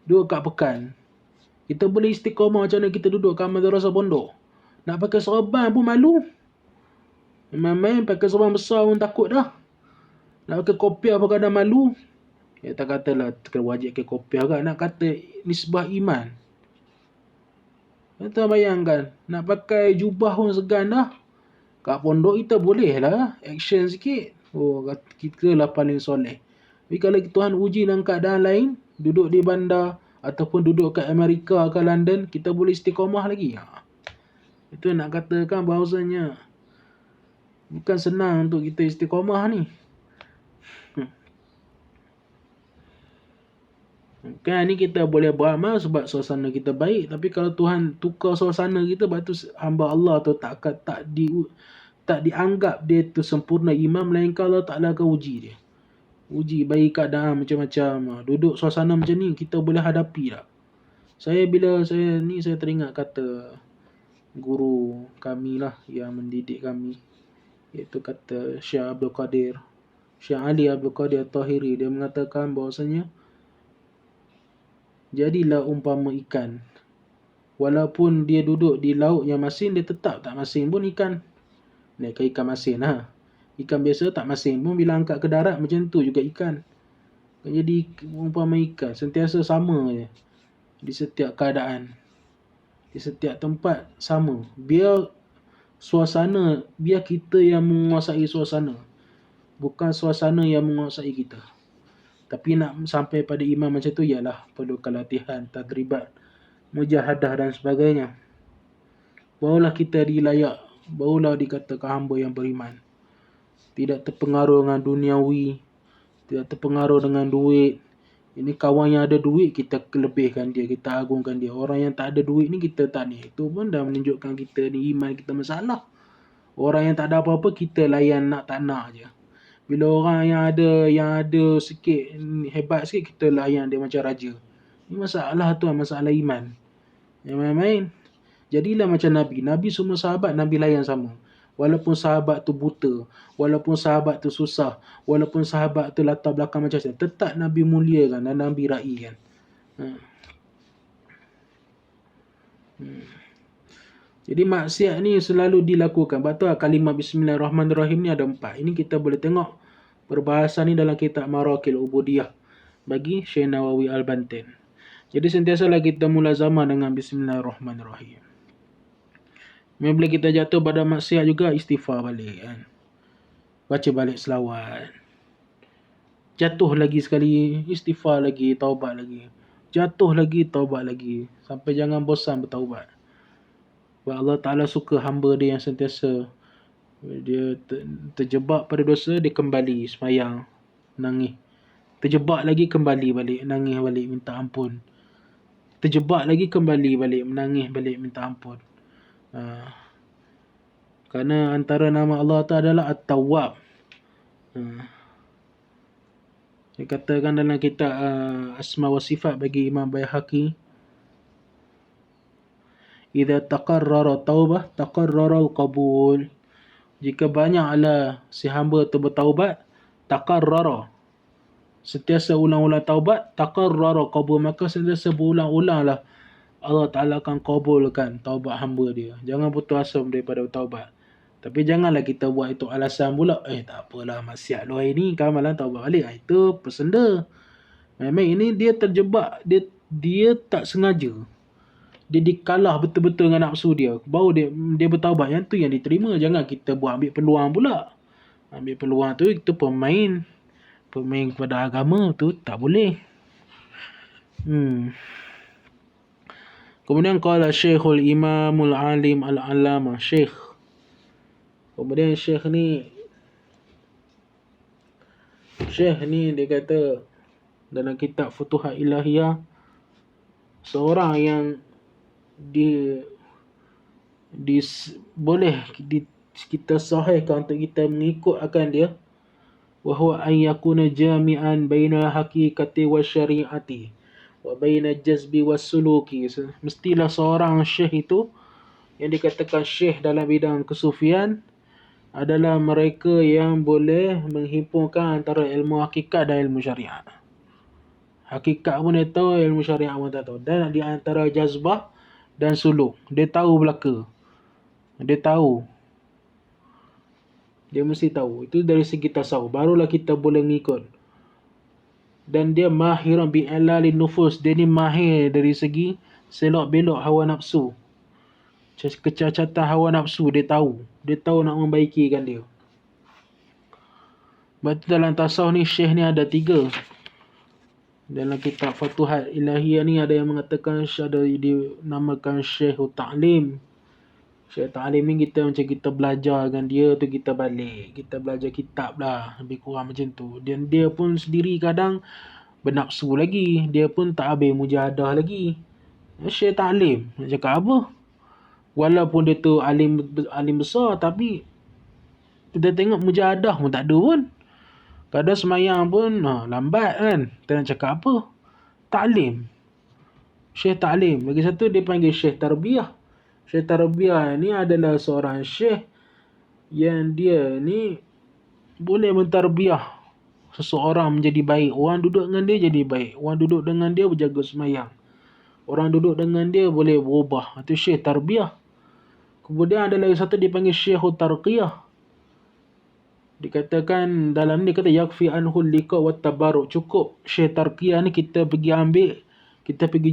duduk kat Pekan. Kita boleh istiqamah macam mana kita duduk kat madrasah pondok. Nak pakai serban pun malu. Main-main pakai serban besar pun takut dah. Nak pakai kopiah pun kadang malu. Ya tak katalah wajib ke kopiah kan. Nak kata nisbah iman. Kita bayangkan. Nak pakai jubah pun segan dah. Kat pondok kita boleh lah. Action sikit. Oh, kita lah paling soleh. Tapi kalau Tuhan uji dalam keadaan lain. Duduk di bandar. Ataupun duduk kat Amerika ke London. Kita boleh istiqamah lagi. Itu nak katakan bahawasanya. Bukan senang untuk kita istiqamah ni. Kan ni kita boleh beramal sebab suasana kita baik. Tapi kalau Tuhan tukar suasana kita, lepas tu hamba Allah tu tak dianggap dia tu sempurna iman. Melainkan Allah Ta'ala akan uji dia. Uji bagi keadaan macam-macam. Duduk suasana macam ni, kita boleh hadapi tak? Saya teringat kata guru kami lah yang mendidik kami. Iaitu kata Syekh Ali Abdul Qadir Tahiri. Dia mengatakan bahawasanya, jadilah umpama ikan. Walaupun dia duduk di laut yang masin, dia tetap tak masin pun ikan. Ni ikan masin ha. Ikan biasa tak masin pun bila angkat ke darat macam tu juga ikan. Jadi umpama ikan sentiasa sama je. Di setiap keadaan. Di setiap tempat sama. Biar kita yang menguasai suasana. Bukan suasana yang menguasai kita. Tapi nak sampai pada iman macam tu, ialah perlukan latihan, tadribat, mujahadah dan sebagainya. Barulah kita dilayak, barulah dikatakan hamba yang beriman. Tidak terpengaruh dengan duniawi, tidak terpengaruh dengan duit. Ini kawan yang ada duit, kita kelebihkan dia, kita agungkan dia. Orang yang tak ada duit ni kita tak ni. Itu pun dah menunjukkan kita ni iman kita masalah. Orang yang tak ada apa-apa, kita layan nak tak nak je. Bila orang yang ada sikit, hebat sikit, kita layan dia macam raja. Ini masalah tuan, masalah iman. Yang main-main. Jadilah macam Nabi. Nabi semua sahabat, Nabi layan sama. Walaupun sahabat tu buta, walaupun sahabat tu susah, walaupun sahabat tu latar belakang macam mana, tetap Nabi muliakan dan Nabi raikan. Jadi maksiat ni selalu dilakukan. Betul kalimah Bismillahirrahmanirrahim ni ada 4. Ini kita boleh tengok perbahasan ni dalam kitab Marakil Ubudiyah bagi Syekh Nawawi Al-Bantin. Jadi sentiasalah kita mulazamah dengan Bismillahirrahmanirrahim. Bila kita jatuh pada maksiat juga, istighfar balik kan. Baca balik selawat. Jatuh lagi sekali, istighfar lagi, taubat lagi. Jatuh lagi, taubat lagi. Sampai jangan bosan bertaubat. Sebab Allah Ta'ala suka hamba dia yang sentiasa dia terjebak pada dosa, dia kembali semayang, nangis. Terjebak lagi, kembali balik, nangis balik, minta ampun. Terjebak lagi, kembali balik, menangis balik, minta ampun. Kerana antara nama Allah tu adalah At-Tawwab. Dikatakan dalam kitab Asma wa Sifat bagi Imam Baihaqi, idza taqarrara taubah taqarrara al-qabul. Jika banyaklah si hamba tu bertaubat, taqarrara, sentiasa ulang-ulang taubat, taqarrara qabul, maka sentiasa berulang-ulanglah Allah Ta'ala akan kabulkan taubat hamba dia. Jangan putus asa daripada bertaubat. Tapi janganlah kita buat itu alasan pula. Tak apalah, maksiat lu hari ni, kan malam taubat balik. Itu pesenda. Memang ini dia terjebak. Dia tak sengaja. Dia dikalah betul-betul dengan nafsu dia. Baru dia bertaubat. Yang tu yang diterima. Jangan kita buat ambil peluang pula. Ambil peluang tu, itu pemain kepada agama tu tak boleh. Kemudian qala Syekhul Imamul Alim Al-Allamah, Syekh. Kemudian Syekh ni dia kata dalam kitab Futuhat Ilahiyah, seorang yang boleh kita sahihkan untuk kita mengikut akan dia, wa huwa an yakuna jami'an bainal haqiqati wasyari'ati wa bainal jazbi wassuluki. Mestilah seorang syekh itu yang dikatakan syekh dalam bidang kesufian adalah mereka yang boleh menghimpunkan antara ilmu hakikat dan ilmu syariat. Hakikat pun dia tahu, ilmu syariat pun tak tahu. Dan di antara jazbah dan suluk, dia tahu belaka. Dia tahu. Dia mesti tahu. Itu dari segi tasawuf. Barulah kita boleh mengikut. Dan dia mahir bi'alalin nufus. Dia ni mahir dari segi selok-belok hawa nafsu. Kecacatan hawa nafsu dia tahu. Dia tahu nak membaikikan dia. Sebab tu dalam tasawuf ni, syekh ni ada 3. Dalam kitab Futuhat Ilahiyah ni ada yang mengatakan, ada dinamakan Syekh Ta'lim. Syekh Ta'lim ni kita macam kita belajar dengan dia tu, kita balik. Kita belajar kitab lah. Lebih kurang macam tu. Dan dia pun sendiri kadang bernafsu lagi. Dia pun tak habis mujahadah lagi. Syekh Ta'lim nak cakap apa? Walaupun dia tu alim besar, tapi kita tengok mujahadah pun tak ada pun. Kadang semayang pun lambat kan. Kita nak cakap apa? Ta'lim. Syekh Ta'lim. Lagi satu dia panggil Syekh Tarbiyah. Syekh Tarbiyah ni adalah seorang syekh yang dia ni boleh mentarbiyah seseorang menjadi baik. Orang duduk dengan dia jadi baik. Orang duduk dengan dia berjaga semayang. Orang duduk dengan dia boleh berubah. Itu Syekh Tarbiyah. Kemudian ada lagi satu dipanggil Syekh Tarqiyah. Dikatakan dalam ni, dia kata yakfi anhul liqa wa tabarruk. Cukup Syekh Tarqiyah ni kita pergi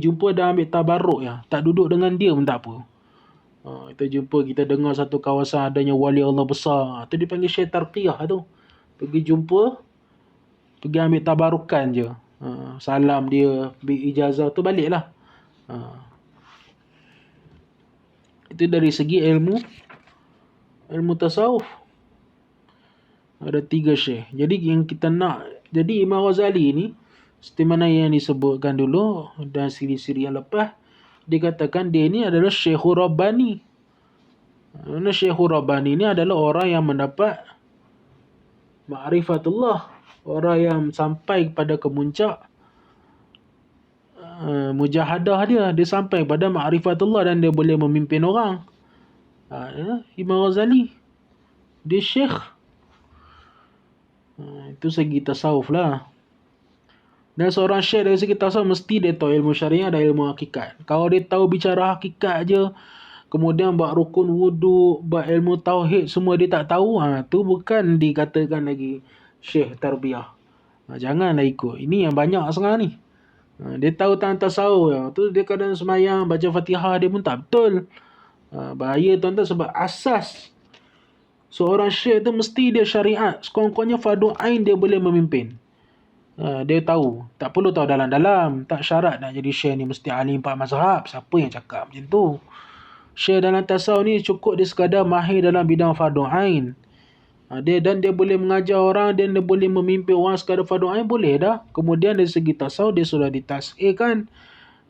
jumpa dan ambil tabarruk ya. Tak duduk dengan dia pun tak apa. Kita jumpa, kita dengar satu kawasan adanya wali Allah besar. Itu dipanggil Syekh Tarqiyah tu. Pergi jumpa, pergi ambil tabarukan je. Salam dia, beri ijazah tu, baliklah. Itu dari segi ilmu tasawuf. Ada 3 syekh. Jadi yang kita nak, jadi Imam Ghazali ni seperti mana yang disebutkan dulu dan siri-siri yang lepas, dikatakan dia ni adalah Syekhul Rabbani. Syekhul Rabbani ni adalah orang yang mendapat ma'rifatullah, orang yang sampai pada kemuncak mujahadah dia sampai pada ma'rifatullah dan dia boleh memimpin orang. Imam Ghazali dia syekh. Itu segi tasawuf lah. Dan seorang syekh dari segi tasawuf mesti dia tahu ilmu syariah dan ilmu hakikat. Kalau dia tahu bicara hakikat je, kemudian buat rukun wudu, buat ilmu tauhid semua dia tak tahu, tu bukan dikatakan lagi Syekh Tarbiyah. Janganlah ikut. Ini yang banyak sekarang ni. Dia tahu tentang tasawuf ya. Tu dia kadang semayang baca Fatihah dia pun tak betul. Bahaya tuan-tuan, sebab asas seorang syekh tu mesti dia syariat. Sekurang-kurangnya fardu ain dia boleh memimpin. Dia tahu. Tak perlu tahu dalam-dalam. Tak syarat nak jadi syekh ni mesti alim 4 mazhab. Siapa yang cakap macam tu? Syekh dalam tasawuf ni cukup dia sekadar mahir dalam bidang fardu ain. Dia boleh mengajar orang, dan dia boleh memimpin orang sekadar fardu ain, boleh dah. Kemudian dari segi tasawuf dia sudah ditashihkan,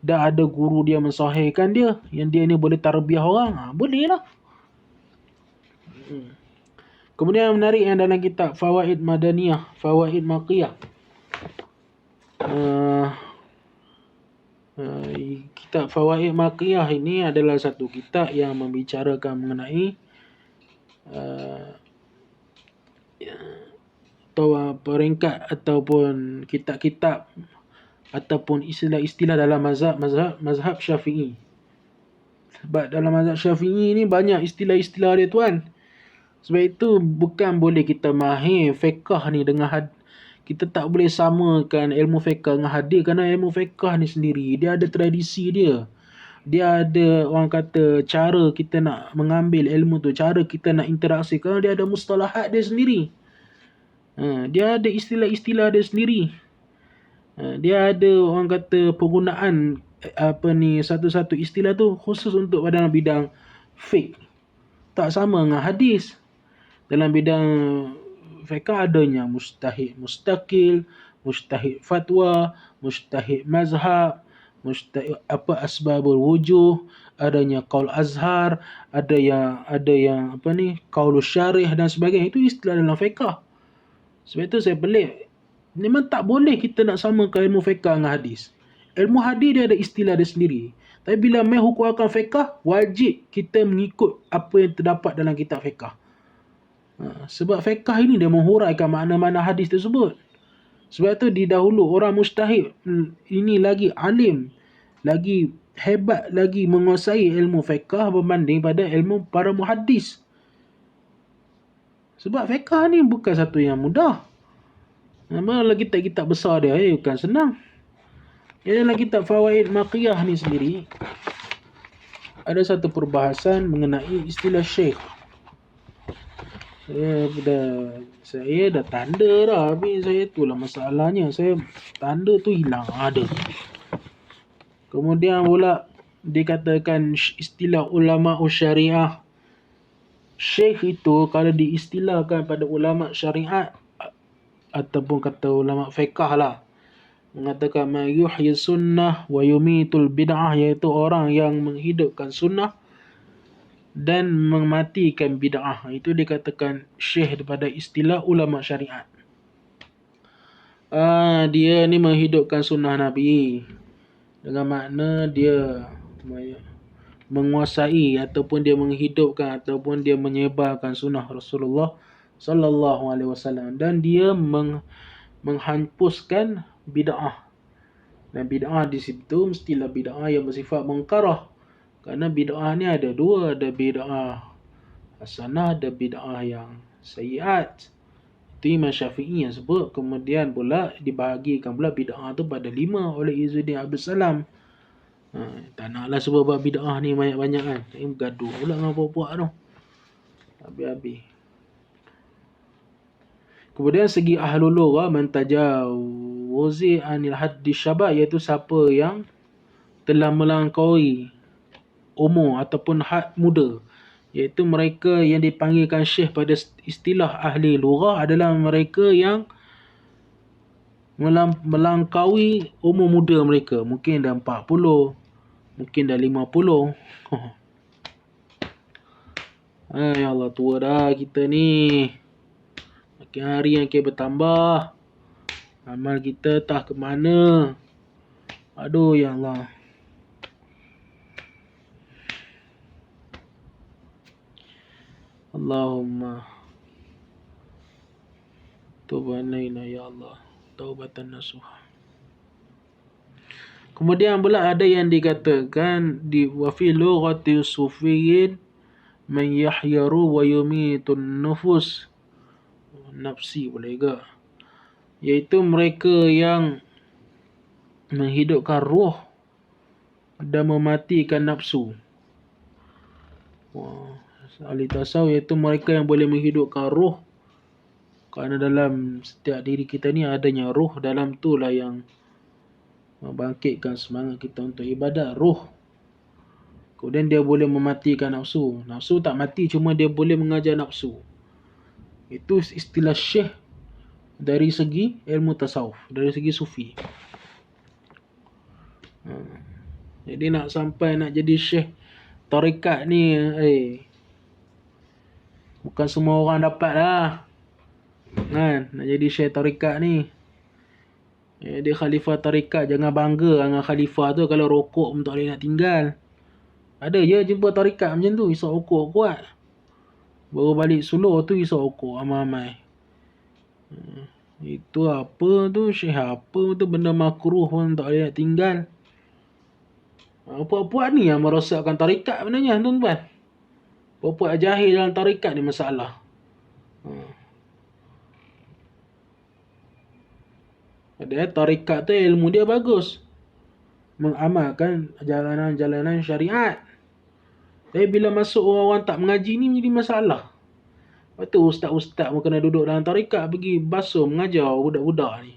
dah ada guru dia mensahihkan dia, yang dia ni boleh tarbiyah orang. Boleh lah. Kemudian yang menarik yang dalam kitab Fawaid Madaniyah, Fawaid Maqiyah. Kitab Fawaid Maqiyah ini adalah satu kitab yang membicarakan mengenai peringkat ataupun kitab-kitab ataupun istilah-istilah dalam mazhab Syafi'i. Sebab dalam mazhab Syafi'i ni banyak istilah-istilah dia tuan. Sebab itu bukan boleh kita mahir fiqh ni dengan kita tak boleh samakan ilmu fiqh dengan hadis, kerana ilmu fiqh ni sendiri dia ada tradisi dia. Dia ada, orang kata, cara kita nak mengambil ilmu tu, cara kita nak interaksi, kerana dia ada mustalahat dia sendiri. Dia ada istilah-istilah dia sendiri. Dia ada, orang kata, penggunaan satu-satu istilah tu khusus untuk dalam bidang fiqh. Tak sama dengan hadis. Dalam bidang fiqh adanya mujtahid mustaqil, mujtahid fatwa, mujtahid mazhab, mujtahid asbabul wujuh, adanya qaul azhar, ada yang qaulus syarih dan sebagainya. Itu istilah dalam fiqh. Sebab itu saya pelik. Memang tak boleh kita nak samakan ilmu fiqh dengan hadis. Ilmu hadis dia ada istilah dia sendiri. Tapi bila main hukum akal fiqh, wajib kita mengikut apa yang terdapat dalam kitab fiqh. Sebab fiqh ini dia menghuraikan makna-makna hadis tersebut. Sebab tu di dahulu orang mujtahid ini lagi alim, lagi hebat, lagi menguasai ilmu fiqh berbanding pada ilmu para muhaddis. Sebab fiqh ni bukan satu yang mudah. Malah kitab-kitab besar dia bukan senang. Dalam kitab Fawaid Maqiyah ni sendiri ada satu perbahasan mengenai istilah syekh. Saya dah tanda dah, tapi saya itulah masalahnya, saya tanda tu hilang ada. Kemudian pula dikatakan istilah ulama syariah. Syekh itu kalau diistilahkan pada ulama syariat ataupun kata ulama fiqh lah, mengatakan ma yuhyi sunnah wa yumitul bid'ah, iaitu orang yang menghidupkan sunnah dan mematikan bid'ah. Itu dikatakan syekh daripada istilah ulama syariat. Dia ni menghidupkan sunnah Nabi, dengan makna dia menguasai ataupun dia menghidupkan ataupun dia menyebarkan sunnah Rasulullah sallallahu alaihi wasallam, dan dia menghapuskan bid'ah. Dan bid'ah di situ mestilah bid'ah yang bersifat mungkarah. Kerana bid'ah ni ada dua, ada bid'ah hasanah, ada bid'ah yang sayyiat. Itu Imam Syafi'i yang sebut. Kemudian pula dibahagikan pula bid'ah tu pada 5 oleh Izzuddin Abdul Salam. Tak naklah sebut bab bid'ah ni banyak-banyak kan. Tapi bergaduh pula dengan puak-puak tu. Habis-habis. Kemudian segi ahlul lughah mentajawuzi anil haddi syabab, iaitu siapa yang telah melampaui umur ataupun had muda, iaitu mereka yang dipanggilkan syekh pada istilah ahli lughah adalah mereka yang melangkaui umur muda mereka. Mungkin dah 40, mungkin dah 50. Ya Allah, tua dah kita ni. Makin hari makin bertambah. Amal kita tak ke mana. Aduh ya Allah. Allahumma tub alaina ya Allah, taubatan nasuha. Kemudian pula ada yang dikatakan di wa fi lughati sufiyyin man yahyaru wa yumitun nufus. Nafsi boleh ke? Iaitu mereka yang menghidupkan roh dan mematikan nafsu. Ahli tasawuf iaitu mereka yang boleh menghidupkan roh. Kerana dalam setiap diri kita ni adanya roh, dalam tu lah yang membangkitkan semangat kita untuk ibadat, roh. Kemudian dia boleh mematikan nafsu. Nafsu tak mati, cuma dia boleh mengajar nafsu. Itu istilah syekh dari segi ilmu tasawuf, dari segi sufi. Jadi nak sampai nak jadi syekh tarikat ni, bukan semua orang dapat lah. Kan? Nak jadi syekh tarikat ni. Dia khalifah tarikat, jangan bangga dengan khalifah tu kalau rokok pun tak boleh nak tinggal. Ada je jumpa tarikat macam tu, isap rokok kuat. Baru balik Suluh tu isap rokok amai-amai. Itu apa tu, syekh apa tu, benda makruh pun tak boleh nak tinggal. Puak-puak ni yang merosakkan tarikat sebenarnya tuan-tuan. Puak-puak jahil dalam tarikat ni masalah. Padahal tarikat tu ilmu dia bagus, mengamalkan jalanan-jalanan syariat. Tapi bila masuk orang-orang tak mengaji ni menjadi masalah. Lepas tu ustaz-ustaz pun kena duduk dalam tarikat, pergi basuh mengajar budak-budak ni.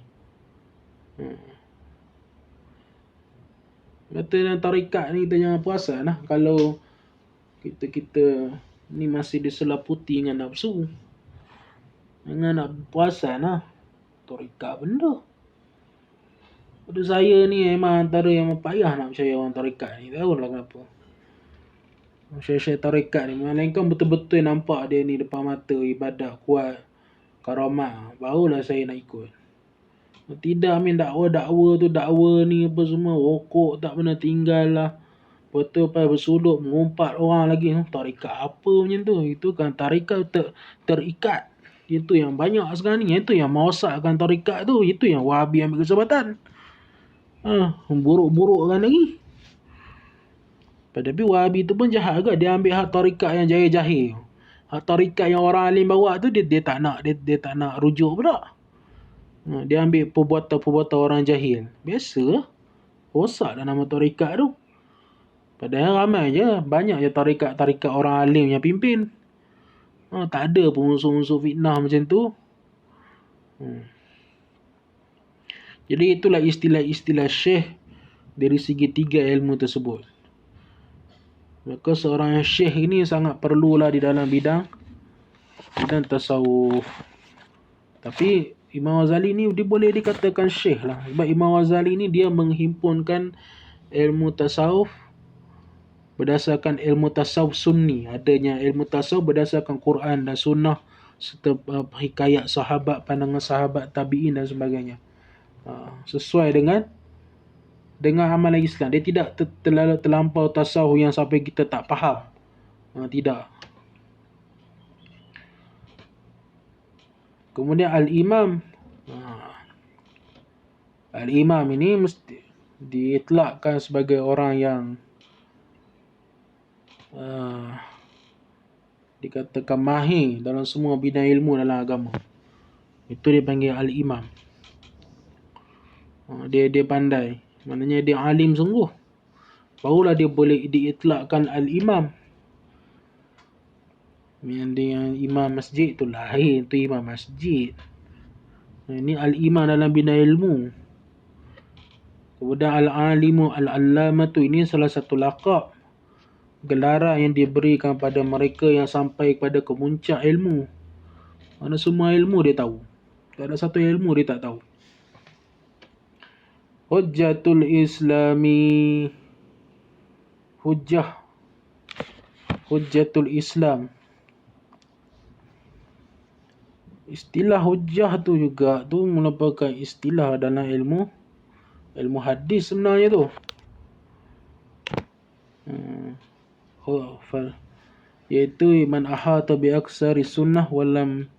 Kata dalam tarikat ni kita jangan perasan lah kalau kita ni masih diselaputi dengan nafsu. Jangan nak perasan lah. Tarikat benda. Pada saya ni memang antara yang payah nak percaya orang tarikat ni. Tahu lah kenapa. Syekh-syekh tarikat ni melainkan betul-betul nampak dia ni depan mata, ibadat kuat, karamah, barulah saya nak ikut. Tidak main dakwa-dakwa tu, dakwa ni apa semua, rokok tak pernah tinggal lah. Betul pas bersuluk mengumpat orang lagi. Tarikat apa macam tu? Itu kan tarikat terikat. Itu yang banyak sekarang ni. Itu yang merosakkan tarikat tu. Itu yang Wahabi ambil kesempatan. Buruk-burukkan lagi. Tapi Wahabi tu pun jahat juga. Dia ambil hak tarikat yang jahil-jahil. Hak tarikat yang orang alim bawa tu dia tak nak, dia tak nak rujuk pula. Dia ambil perbuatan-perbuatan orang jahil. Biasa. Rosak dah nama tarikat tu. Padahal ramai je. Banyak je tarikat-tarikat orang alim yang pimpin. Tak ada pun unsur-unsur fitnah macam tu. Jadi itulah istilah-istilah syekh dari segi tiga ilmu tersebut. Maka seorang syekh ini sangat perlulah di dalam bidang tasawuf. Tapi Imam Ghazali ni dia boleh dikatakan syekh lah. Sebab Imam Ghazali ni dia menghimpunkan ilmu tasawuf berdasarkan ilmu tasawuf sunni. Adanya ilmu tasawuf berdasarkan Quran dan sunnah serta hikayat sahabat, pandangan sahabat, tabi'in dan sebagainya. Sesuai dengan amalan Islam. Dia tidak terlampau tasawuf yang sampai kita tak faham. Tidak. Kemudian Al-Imam. Al-Imam ini mesti diitlakkan sebagai orang yang dikatakan mahir dalam semua bidang ilmu dalam agama. Itu dia panggil Al-Imam. Dia pandai. Maknanya dia alim sungguh. Barulah dia boleh diitlakkan Al-Imam. Yang dia imam masjid tu lain. Tu imam masjid. Ini Al-Imam dalam bidang ilmu. Kemudian Al-Alimu Al-Allamatu ini salah satu laqab, gelaran yang diberikan pada mereka yang sampai kepada kemuncak ilmu. Mana semua ilmu dia tahu. Tak ada satu ilmu dia tak tahu. Hujjatul Islami. Hujjatul Islam. Istilah hujjah tu juga tu merupakan istilah dalam ilmu hadis sebenarnya tu. Iaitu man ahata bi aksari sunnah walam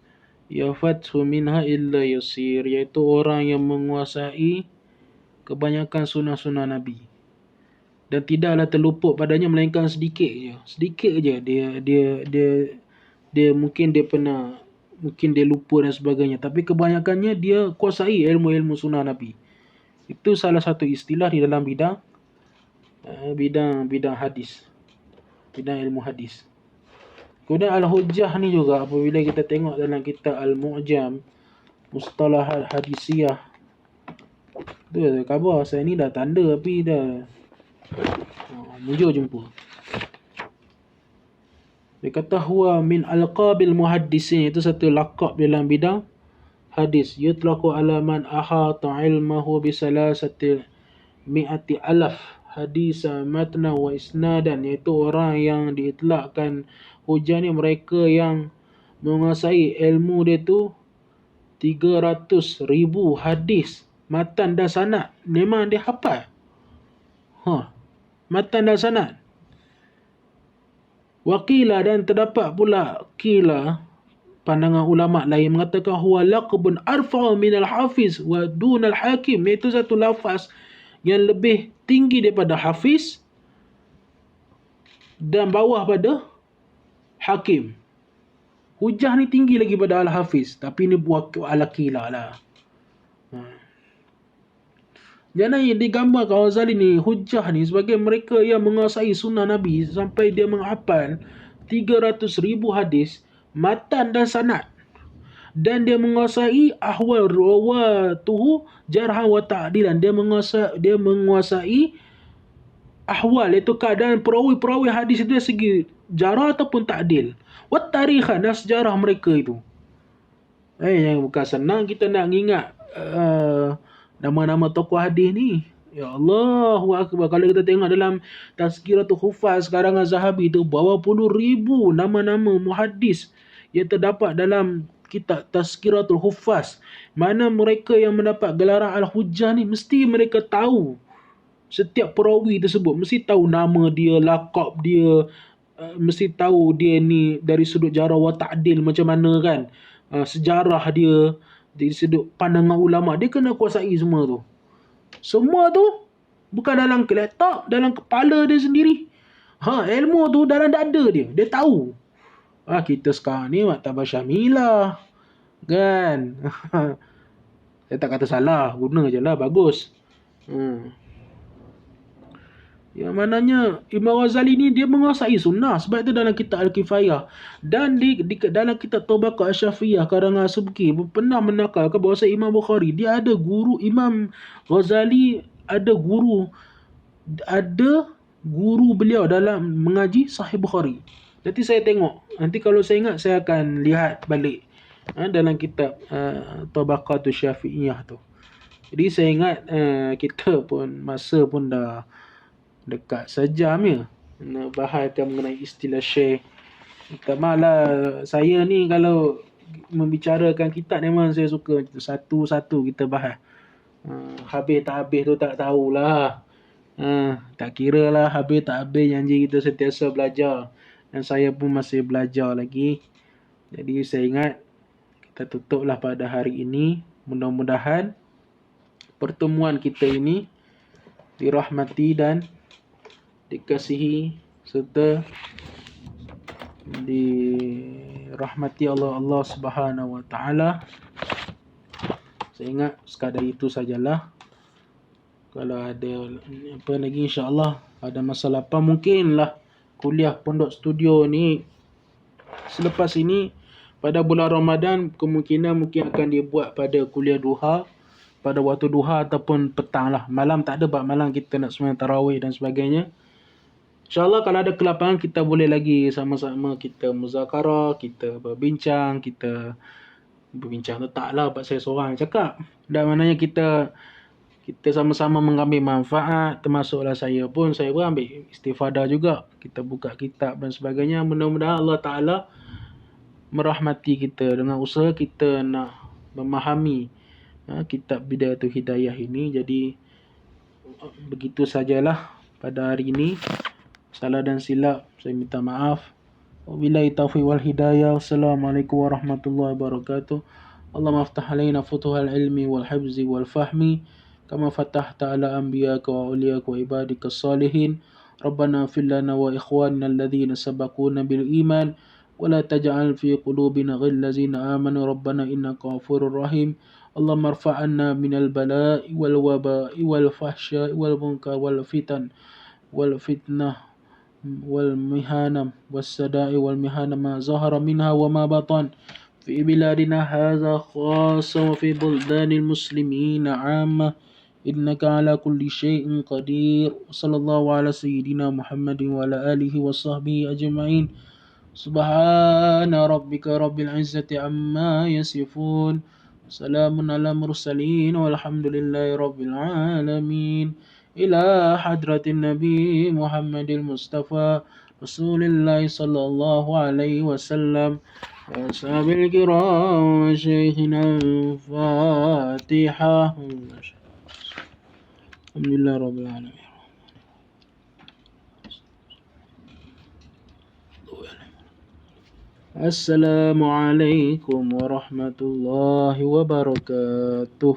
yafathu minha illa yasir. Iaitu orang yang menguasai kebanyakan sunnah-sunnah Nabi dan tidaklah terluput padanya melainkan sedikit je dia mungkin dia lupa dan sebagainya, tapi kebanyakannya dia kuasai ilmu-ilmu sunnah Nabi. Itu salah satu istilah di dalam bidang hadis, bidang ilmu hadis. Kemudian al-hujjah ni juga apabila kita tengok dalam kitab al-Mu'jam Mustalahat Hadisiyah. Tu khabar saya ni dah tanda tapi dah mujur jumpa. Dia kata huwa min alqabil muhaddisin, itu satu laqab dalam bidang hadis. Yutlaqu ala man ahata ilmahu bi salasati mi'ati alaf hadisa matna wa isnadan, iaitu orang yang diitlakkan hujah ni mereka yang menguasai ilmu dia tu 300,000 hadis matan dan sanad. Memang dia hafal. Matan dan sanad. Waqila, dan terdapat pula qila, pandangan ulama lain mengatakan huwa laqabun arfa'u minal hafiz wa dunal hakim, iaitu satu lafaz yang lebih tinggi daripada hafiz dan bawah pada hakim. Hujah ni tinggi lagi pada al-hafiz, tapi ni buat ala qila lah. Jadi digambarkan Ghazali ni, hujah ni sebagai mereka yang menguasai sunnah Nabi sampai dia menghafal 300,000 hadis matan dan sanad, dan dia menguasai ahwal rawatuhu jarhan wa ta'dilan, dia menguasai ahwal, iaitu keadaan perawi-perawi hadis itu dari segi jarah ataupun ta'dil, wa tarikhan, dan sejarah mereka itu. Yang bukan senang kita nak ingat nama-nama tokoh hadis ni. Ya Allahu Akbar. Kalau kita tengok dalam Tazkiratul Huffaz karangan Zahabi tu, berapa puluh ribu nama-nama muhaddis yang terdapat dalam kitab Tazkiratul Huffaz. Mana mereka yang mendapat gelaran Al-Hujjah ni, mesti mereka tahu setiap perawi tersebut, mesti tahu nama dia, laqab dia, mesti tahu dia ni dari sudut jarah wa ta'dil macam mana kan, sejarah dia, dari sudut pandangan ulama, dia kena kuasai semua tu. Semua tu bukan dalam laptop, dalam kepala dia sendiri. Ilmu tu dalam dada dia. Dia tahu. Kita sekarang ni Maktabah Syamilah. Kan? Saya tak kata salah. Guna je lah. Bagus. Yang mananya Imam Ghazali ni dia menguasai sunnah. Sebab itu dalam kitab Al-Kifayah dan di dalam kitab Tabaqat Asy-Syafi'iyah karangan Subki pernah menakalkan bahawa Imam Bukhari dia ada guru. Imam Ghazali ada guru beliau dalam mengaji Sahih Bukhari. Nanti saya tengok. Nanti kalau saya ingat saya akan lihat balik dalam kitab Tabaqat Asy-Syafi'iyah tu. Jadi saya ingat kita pun masa pun dah dekat sejam ya. Nak bahagikan mengenai istilah syekh. Tak malah saya ni kalau membicarakan kitab memang saya suka satu-satu kita bahas. Habis tak habis tu tak tahulah. Tak kira lah habis tak habis, janji kita sentiasa belajar. Dan saya pun masih belajar lagi. Jadi saya ingat kita tutuplah pada hari ini. Mudah-mudahan pertemuan kita ini dirahmati dan dikasihi serta dirahmati Allah Subhanahu wa taala. Saya ingat sekadar itu sajalah. Kalau ada apa lagi, insya-Allah pada masa lapang mungkinlah kuliah Pondok Studio ni selepas ini pada bulan Ramadan kemungkinan mungkin akan dibuat pada kuliah duha, pada waktu duha ataupun petang lah. Malam tak ada, sebab malam kita nak sembahyang tarawih dan sebagainya. InsyaAllah kalau ada kelapangan kita boleh lagi sama-sama kita muzakarah, kita berbincang, kita berbincang tu taklah sebab saya seorang yang cakap. Dan maknanya kita sama-sama mengambil manfaat, termasuklah saya pun ambil istifadah juga. Kita buka kitab dan sebagainya. Mudah-mudahan Allah Ta'ala merahmati kita dengan usaha kita nak memahami kitab Bidayatul Hidayah ini. Jadi begitu sajalah pada hari ini. Salah dan silap saya minta maaf. Wabillahi taufiq wal hidayah. Wassalamualaikum warahmatullahi wabarakatuh. Allahumma aftah alaina futuhal ilmi wal hifzi wal fahmi kama fatahta ala anbiyaka wa awliyaka wa ibadika salihin. Rabbana fil lana wa ikhwanina alladhina sabaquna bil iman wa la taj'al fi qulubina ghillan ladzina amanu rabbana innaka ghafurur rahim. Allahumma irfa'anna minal bala'i wal waba'i wal fahsya'i wal munkar wal fitan wal fitnah wal mihana was sada'i wal mihana ma zahara minha wa ma batan fi biladina hadza khassa wa fi buldanil muslimina 'amma innaka ala kulli syai'in qadir. Sallallahu ala sayyidina Muhammadin wa ala alihi wa sahbihi ajma'in. سبحان ربك رب العزة عما يصفون سلام على المرسلين والحمد لله رب العالمين إلى حضرة النبي محمد المصطفى رسول الله صلى الله عليه وسلم وأصحاب الكرام وشيخنا الفاتحة الحمد لله رب العالمين. السلام عليكم ورحمة الله وبركاته.